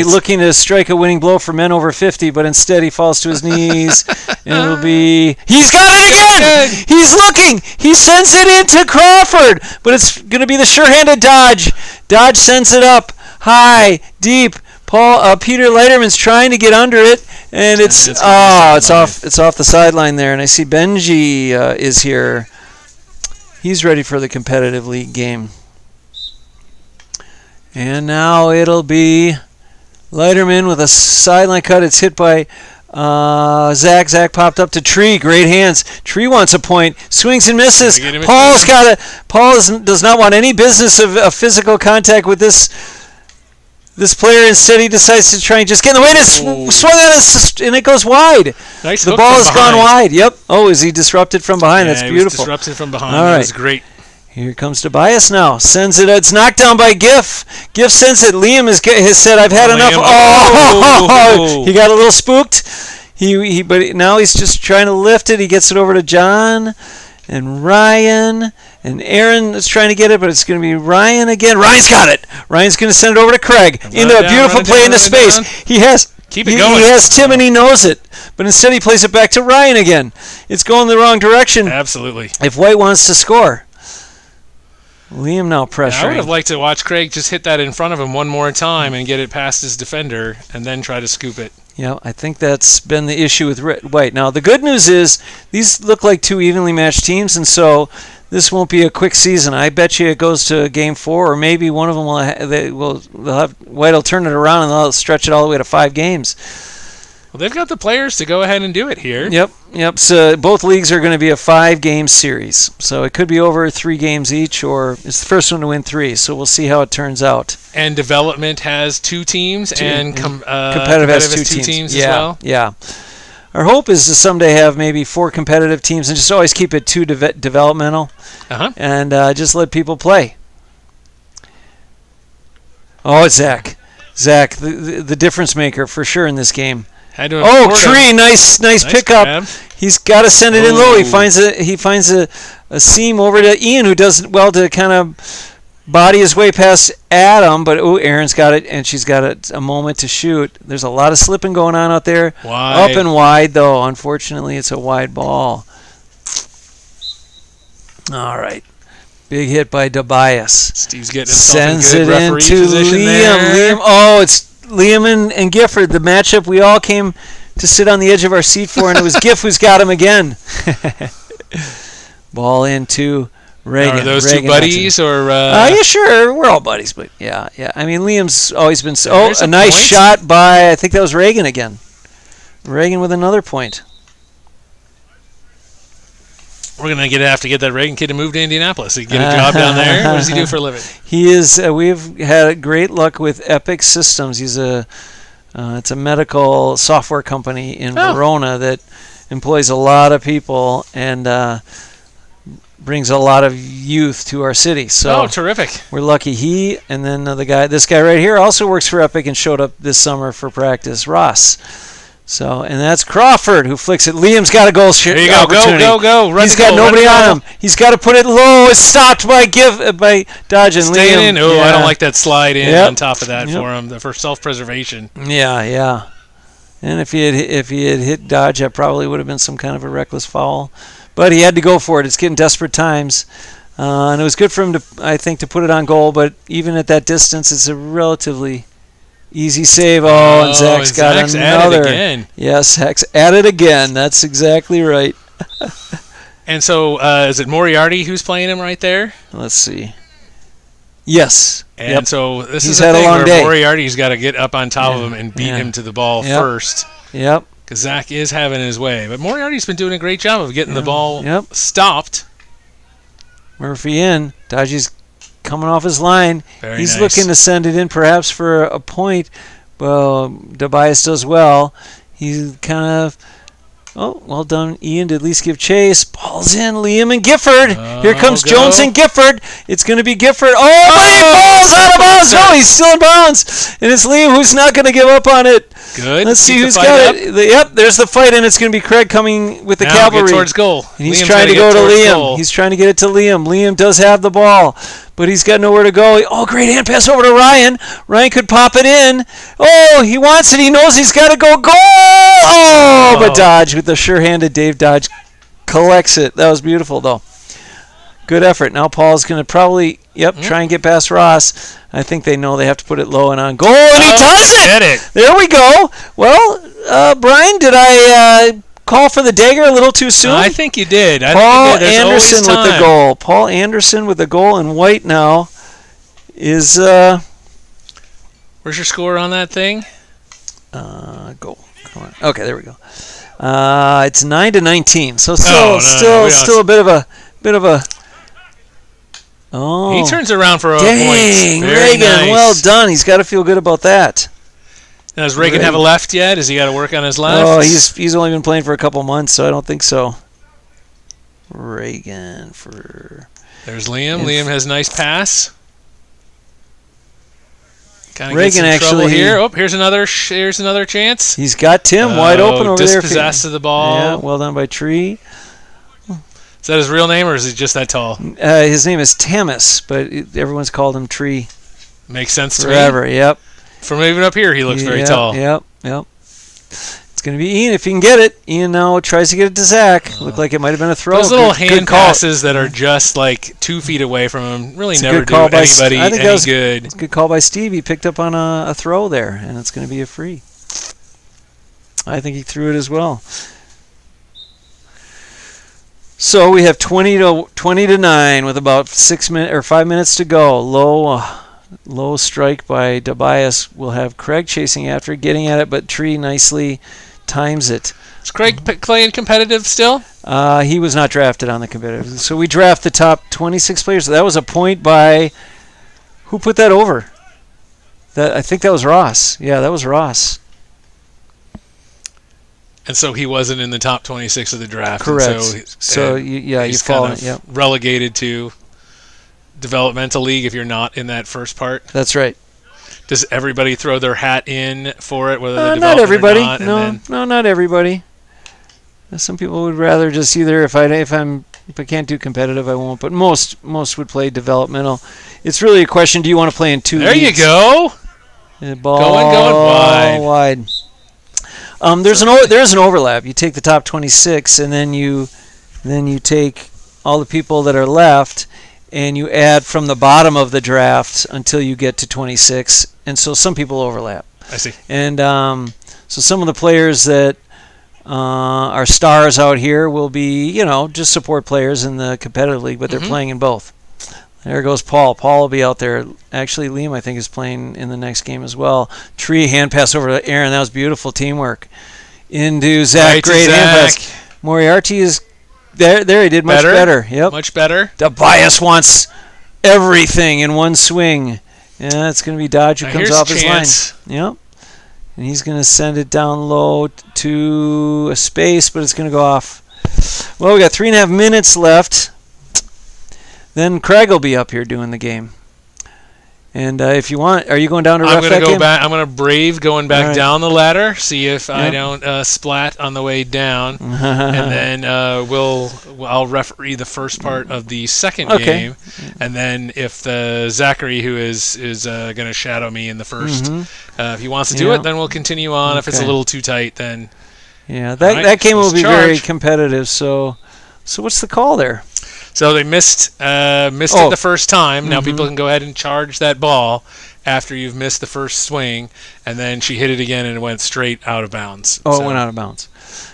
looking to strike a winning blow for men over 50, but instead he falls to his knees, and it'll be. He's got it again. He's looking. He sends it into Crawford, but it's going to be the sure-handed Dodge. Dodge sends it up high, deep. Peter Leiterman's trying to get under it, and it's off the sideline there. And I see Benji is here. He's ready for the competitive league game. And now it'll be Leiterman with a sideline cut. It's hit by Zach. Zach popped up to Tree. Great hands. Tree wants a point. Swings and misses. Paul's got it. Paul does not want any business of physical contact with this player. Instead, he decides to try and just get in the way. And it's swung at us, and it goes wide. Nice. The ball has gone wide. Yep. Oh, is he disrupted from behind? Yeah, That's beautiful. He was disrupted from behind. All right. That was great. Here comes Tobias now. Sends it. It's knocked down by Giff. Giff sends it. Liam has said, "I've had enough." Oh! He got a little spooked. But now he's just trying to lift it. He gets it over to John and Ryan. And Aaron is trying to get it, but it's going to be Ryan again. Ryan's got it. Ryan's going to send it over to Craig. Into a beautiful play into space. He has Tim, and he knows it. But instead he plays it back to Ryan again. It's going the wrong direction. Absolutely. If White wants to score. Liam now pressuring. I would have liked to watch Craig just hit that in front of him one more time and get it past his defender and then try to scoop it. Yeah, I think that's been the issue with White. Now, the good news is these look like two evenly matched teams, and so this won't be a quick season. I bet you it goes to Game 4, or maybe one of them White will turn it around and they'll stretch it all the way to 5 games. Well, they've got the players to go ahead and do it here. Yep. So both leagues are going to be a 5-game series. So it could be over 3 games each, or it's the first one to win 3. So we'll see how it turns out. And development has 2 teams, and competitive has 2 teams yeah, as well. Yeah. Our hope is to someday have maybe 4 competitive teams and just always keep it 2 developmental, and just let people play. Oh, it's Zach. Zach, the difference maker for sure in this game. Tree, nice pickup. Grab. He's got to send it in low. He finds a seam over to Ian, who does well to kind of body his way past Adam. But Erin's got it, and she's got a moment to shoot. There's a lot of slipping going on out there. Wide. Up and wide, though. Unfortunately, it's a wide ball. All right. Big hit by Tobias. Steve's getting himself Sends in good it referee into position there. Liam. It's Liam and Gifford, the matchup we all came to sit on the edge of our seat for, and it was Giff who's got him again. Ball into Reagan. Now, are those Reagan two buddies, or? Yeah, sure. We're all buddies, but yeah. I mean, Liam's always been. A nice point. shot by, I think that was Reagan again. Reagan with another point. We're gonna have to get that Reagan kid to move to Indianapolis. He get a job down there. What does he do for a living? He is. We've had great luck with Epic Systems. He's it's a medical software company in Verona that employs a lot of people and brings a lot of youth to our city. So terrific! We're lucky. He and then this guy right here also works for Epic and showed up this summer for practice. Ross. So, and that's Crawford who flicks it. Liam's got a goal shot. There you go, go. He's got nobody on him. He's got to put it low. It's stopped by Dodge and Staying Liam. in. Oh, I don't like that slide in on top of that Yep. for him, for self-preservation. Yeah. And if he had hit Dodge, that probably would have been some kind of a reckless foul. But he had to go for it. It's getting desperate times. And it was good for him to put it on goal, but even at that distance, it's a relatively easy save. And Zach's got another. At it again. Yes, Zach's at it again. That's exactly right. And so, is it Moriarty who's playing him right there? Let's see. Yes. And so this He's is the thing where day. Moriarty's got to get up on top of him and beat him to the ball first. Yep. Because Zach is having his way. But Moriarty's been doing a great job of getting the ball stopped. Murphy in. Dodgy's coming off his line. He's nice. looking to send it in perhaps for a point. Well, Tobias does well. He's kind of... well done, Ian, to at least give chase. Ball's in, Liam and Gifford. Here comes Jones and Gifford. It's going to be Gifford. But he falls out of bounds. No, he's still in bounds. And it's Liam who's not going to give up on it. Good. Let's see who's got it. Yep, there's the fight, and it's going to be Craig coming with the cavalry. Get towards goal. And he's trying to go to Liam. Goal. He's trying to get it to Liam. Liam does have the ball, but he's got nowhere to go. Great hand pass over to Ryan. Ryan could pop it in. He wants it. He knows he's got to go. Goal! But Dodge with the sure-handed Dave Dodge collects it. That was beautiful, though. Good effort. Now Paul's going to probably, try and get past Ross. I think they know they have to put it low and on goal, and he does it! Get it! There we go. Well, Brian, did I call for the dagger a little too soon? I think you did. Paul Anderson with the goal. Paul Anderson with the goal, and White now is... Where's your score on that thing? Goal. Come on. Okay, there we go. It's 9-19. So still a bit of a. He turns around for a point. Dang, Reagan, nice. well done. He's got to feel good about that. Now, does Reagan have a left yet? Has he got to work on his left? He's only been playing for a couple months, so I don't think so. Reagan for. There's Liam. Liam has a nice pass. Kind of Reagan gets in trouble actually here. Here's another chance. He's got Tim wide open over there. Dispossessed of the ball. Yeah, well done by Tree. Is that his real name, or is he just that tall? His name is Tamas, but everyone's called him Tree. Makes sense to forever. me. Yep. From even up here, he looks very tall. Yep. It's going to be Ian if he can get it. Ian now tries to get it to Zach. Looked like it might have been a throw. Those little hand passes that are just like 2 feet away from him really never do anybody any good. It's a good call by Steve. He picked up on a throw there, and it's going to be a free. I think he threw it as well. So we have 20 to 9 with about 5 minutes to go. Low strike by Tobias. We'll have Craig chasing after, getting at it, but Tree nicely times it. Is Craig playing competitive still? He was not drafted on the competitive. So we draft the top 26 players. That was a point by... Who put that over? I think that was Ross. Yeah, that was Ross. And so he wasn't in the top 26 of the draft. Correct. So you fall in. Yep. Relegated to Developmental League if you're not in that first part. That's right. Does everybody throw their hat in for it, whether they're not everybody. or not? No, not everybody. Some people would rather just either if I can't do competitive, I won't. But most would play developmental. It's really a question: do you want to play in two? There leagues? You go. Ball going wide. There's an overlap. You take the top 26, and then you take all the people that are left, and you add from the bottom of the draft until you get to 26. And so some people overlap. I see. And so some of the players that are stars out here will be, just support players in the competitive league, but they're playing in both. There goes Paul. Paul will be out there. Actually, Liam, I think, is playing in the next game as well. Tree hand pass over to Aaron. That was beautiful teamwork. Into Zach. Right, great hand pass. Moriarty is there. He did much better. Yep. Much better. Tobias wants everything in one swing. Yeah, it's going to be Dodge who comes off his line. Yep. And he's going to send it down low to a space, but it's going to go off. Well, we got 3.5 minutes left. Then Craig will be up here doing the game. And if you want, are you going down to ref that game? I'm going to go back. I'm going to brave going back down the ladder, see if I don't splat on the way down, and then I'll referee the first part of the second game, and then if Zachary, who is going to shadow me in the first, if he wants to do it, then we'll continue on. If it's a little too tight, then that game will be very competitive. So what's the call there? So they missed it the first time. Now people can go ahead and charge that ball after you've missed the first swing, and then she hit it again and it went straight out of bounds. It went out of bounds.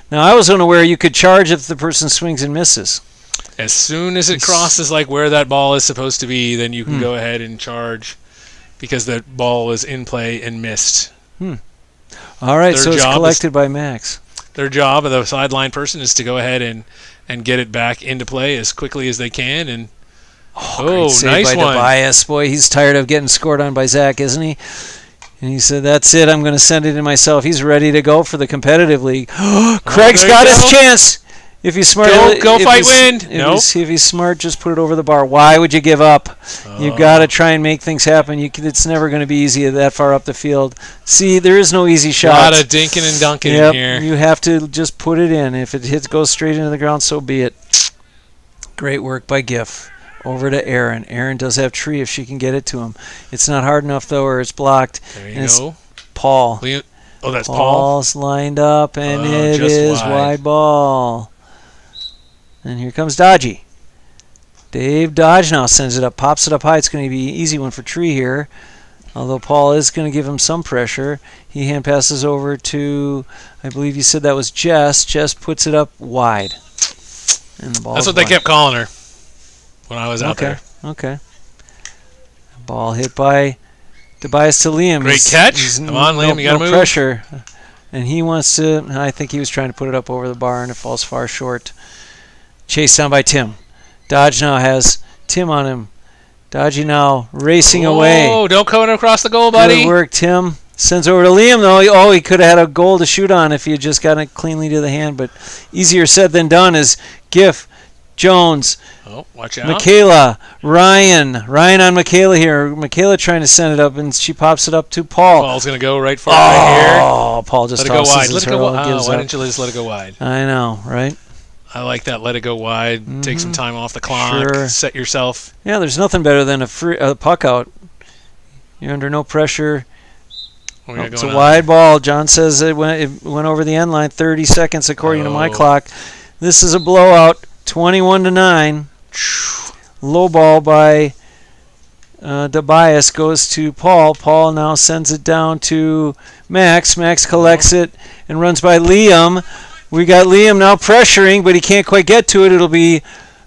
Now I was unaware you could charge if the person swings and misses. As soon as it crosses like where that ball is supposed to be, then you can go ahead and charge because that ball was in play and missed. All right, so it's collected by Max. Their job of the sideline person is to go ahead and get it back into play as quickly as they can. And nice by one. Tobias. Boy, he's tired of getting scored on by Zach, isn't he? And he said, "That's it. I'm going to send it in myself." He's ready to go for the competitive league. Craig's got his chance. If he's smart, go fight wind. If he's smart, just put it over the bar. Why would you give up? You've got to try and make things happen. It's never going to be easy that far up the field. See, there is no easy shot. A lot of dinking and dunking in here. You have to just put it in. If it goes straight into the ground, so be it. Great work by Giff. Over to Aaron. Aaron does have tree if she can get it to him. It's not hard enough, though, or it's blocked. There you go. Paul. That's Paul. Paul's lined up, and it is wide ball. And here comes Dodgy. Dave Dodge now sends it up, pops it up high. It's going to be an easy one for Tree here. Although Paul is going to give him some pressure. He hand passes over to, I believe you said that was Jess. Jess puts it up wide. And the ball That's what they kept calling her when I was out there. Okay. Ball hit by Tobias to Liam. Great catch. Come on, Liam, you got to move. Pressure. And he wants to, I think he was trying to put it up over the bar, and it falls far short. Chased down by Tim. Dodge now has Tim on him. Dodgy now racing away. Oh, don't come across the goal, buddy. Good work, Tim. Sends over to Liam, though. He could have had a goal to shoot on if he had just gotten it cleanly to the hand, but easier said than done is Giff, Jones, watch out. Michaela, Ryan on Michaela here. Michaela trying to send it up, and she pops it up to Paul. Paul's going to go right for it right here. Oh, Paul just let it go wide. Let it go wide. Why didn't you just let it go wide? I know, right? I like that. Let it go wide. Take some time off the clock. Sure. Set yourself. Yeah, there's nothing better than a puck out. You're under no pressure. It's a wide ball. John says it went over the end line. 30 seconds according to my clock. This is a blowout. 21-9. Low ball by Tobias goes to Paul. Paul now sends it down to Max. Max collects it and runs by Liam. We got Liam now pressuring, but he can't quite get to it. It'll be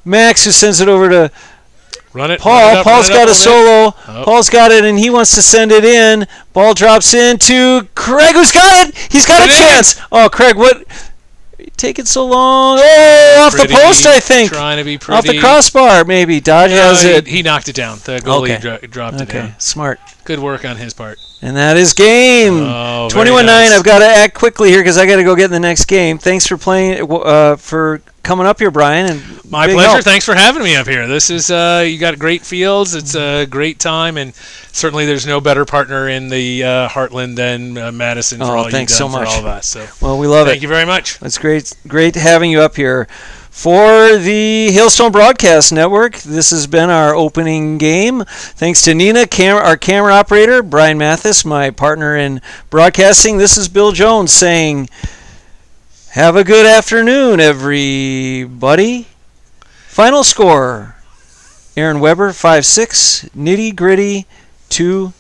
Max who sends it over to Run it. Paul's got a solo. Oh. Paul's got it, and he wants to send it in. Ball drops in to Craig, who's got it. He's got a chance. Oh, Craig, what? Taking so long. Oh, off the post, I think. Trying to be pretty. Off the crossbar, maybe. Dodge has it. He knocked it down. The goalie dropped it down. Smart. Good work on his part. And that is game. 21-9. Nice. I've got to act quickly here because I got to go get in the next game. Thanks for playing, for coming up here, Brian. And my pleasure. Help. Thanks for having me up here. This is you got great fields. It's a great time, and certainly there's no better partner in the Heartland than Madison for all thanks you've done so much. for all of us. So, well, we love it. Thank you very much. It's great having you up here. For the Hailstone Broadcast Network, this has been our opening game. Thanks to Nina, our camera operator, Brian Mathis, my partner in broadcasting. This is Bill Jones saying, have a good afternoon, everybody. Final score, Aaron Weber, 5-6, Nitty Gritty, 2